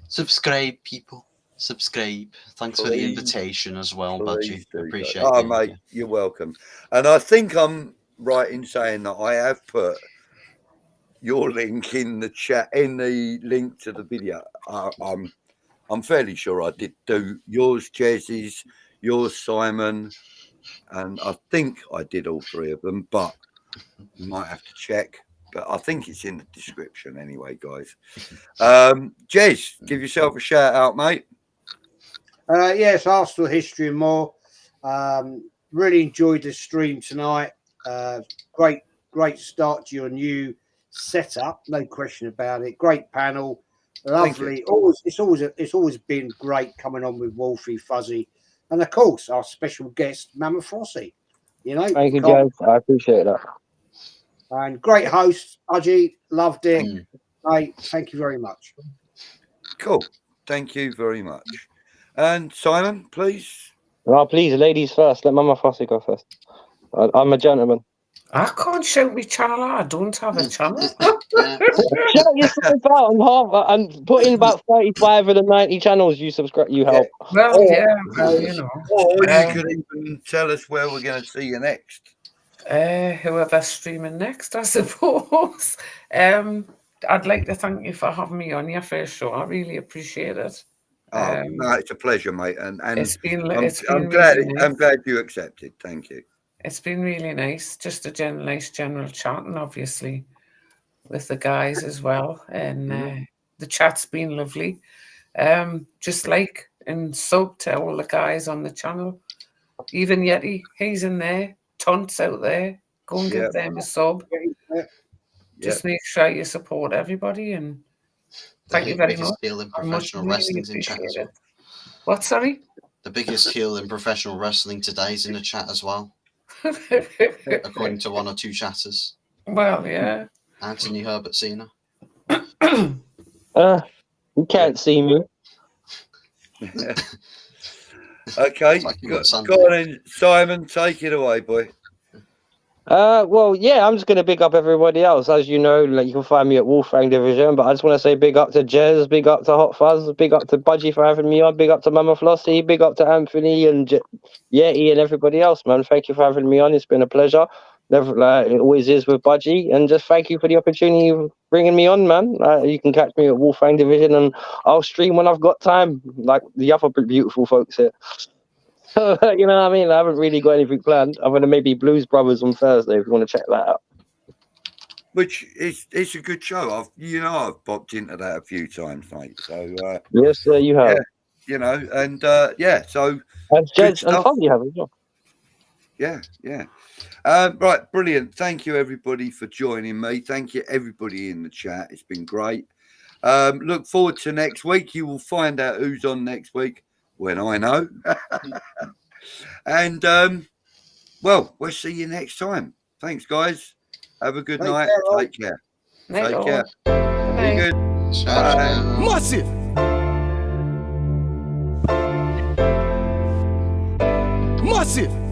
Subscribe, people. Subscribe. Thanks for the invitation as well, Budgie. Appreciate it. Oh, mate, you're welcome. And I think I'm right in saying that I have put your link in the chat, in the link to the video. I'm fairly sure I did do yours, Jez's, yours, Simon, and I think I did all three of them, but you might have to check. But I think it's in the description anyway, guys. Jez, give yourself a shout out, mate. Yes, Arsenal history and more. Really enjoyed the stream tonight. Great start to your new setup, no question about it. Great panel, lovely. It's always been great coming on with Wolfie, Fuzzy, and of course our special guest, Mammy Flossy. Thank you, James. I appreciate that. And great host, Budgie. Loved it. Mate, thank you very much. Cool. Thank you very much. And Simon, please. Oh, please, ladies first. Let Mammy Flossy go first. I'm a gentleman. I can't shout my channel. I don't have a channel. Shout yourself out and put in about 35 of the 90 channels you subscribe. You help. Well, you know. Or you could even tell us where we're going to see you next. Whoever's streaming next, I suppose. I'd like to thank you for having me on your first show. I really appreciate it. No, it's a pleasure, mate. And I'm glad you accepted. Thank you. It's been really nice. Just a nice general chat, and obviously with the guys as well. And the chat's been lovely. Just like and sub to all the guys on the channel. Even Yeti, he's in there. Tonts out there. Go and give them a sub. Just make sure you support everybody, and thank you very much. Heel in professional wrestling's in chat as well. What, sorry? The biggest heel in professional wrestling today is in the chat as well. According to one or two chatters. Well, yeah. Anthony Herbert Cena. You can't see me. Okay. Go on then, Simon, take it away, boy. Well, yeah, I'm just going to big up everybody else. As you know, like, you can find me at Wolfgang Division, but I just want to say big up to Jez, big up to Hot Fuzz, big up to Budgie for having me on, big up to Mammy Flossy, big up to Anthony and Yeti and everybody else, man. Thank you for having me on. It's been a pleasure. Never, it always is with Budgie, and just thank you for the opportunity of bringing me on, man. You can catch me at Wolfgang Division, and I'll stream when I've got time, like the other beautiful folks here. You know what I mean? I haven't really got anything planned other than maybe Blues Brothers on Thursday if you want to check that out. Which it's a good show. I've popped into that a few times, mate. So yes, sir, you have. Yeah, so and Judge and Tom, you have as well. Yeah. Right, brilliant. Thank you everybody for joining me. Thank you everybody in the chat. It's been great. Look forward to next week. You will find out who's on next week when I know. And we'll see you next time. Thanks, guys. Have a good night. Take care. Take care. Be good. Bye. Massive. Massive.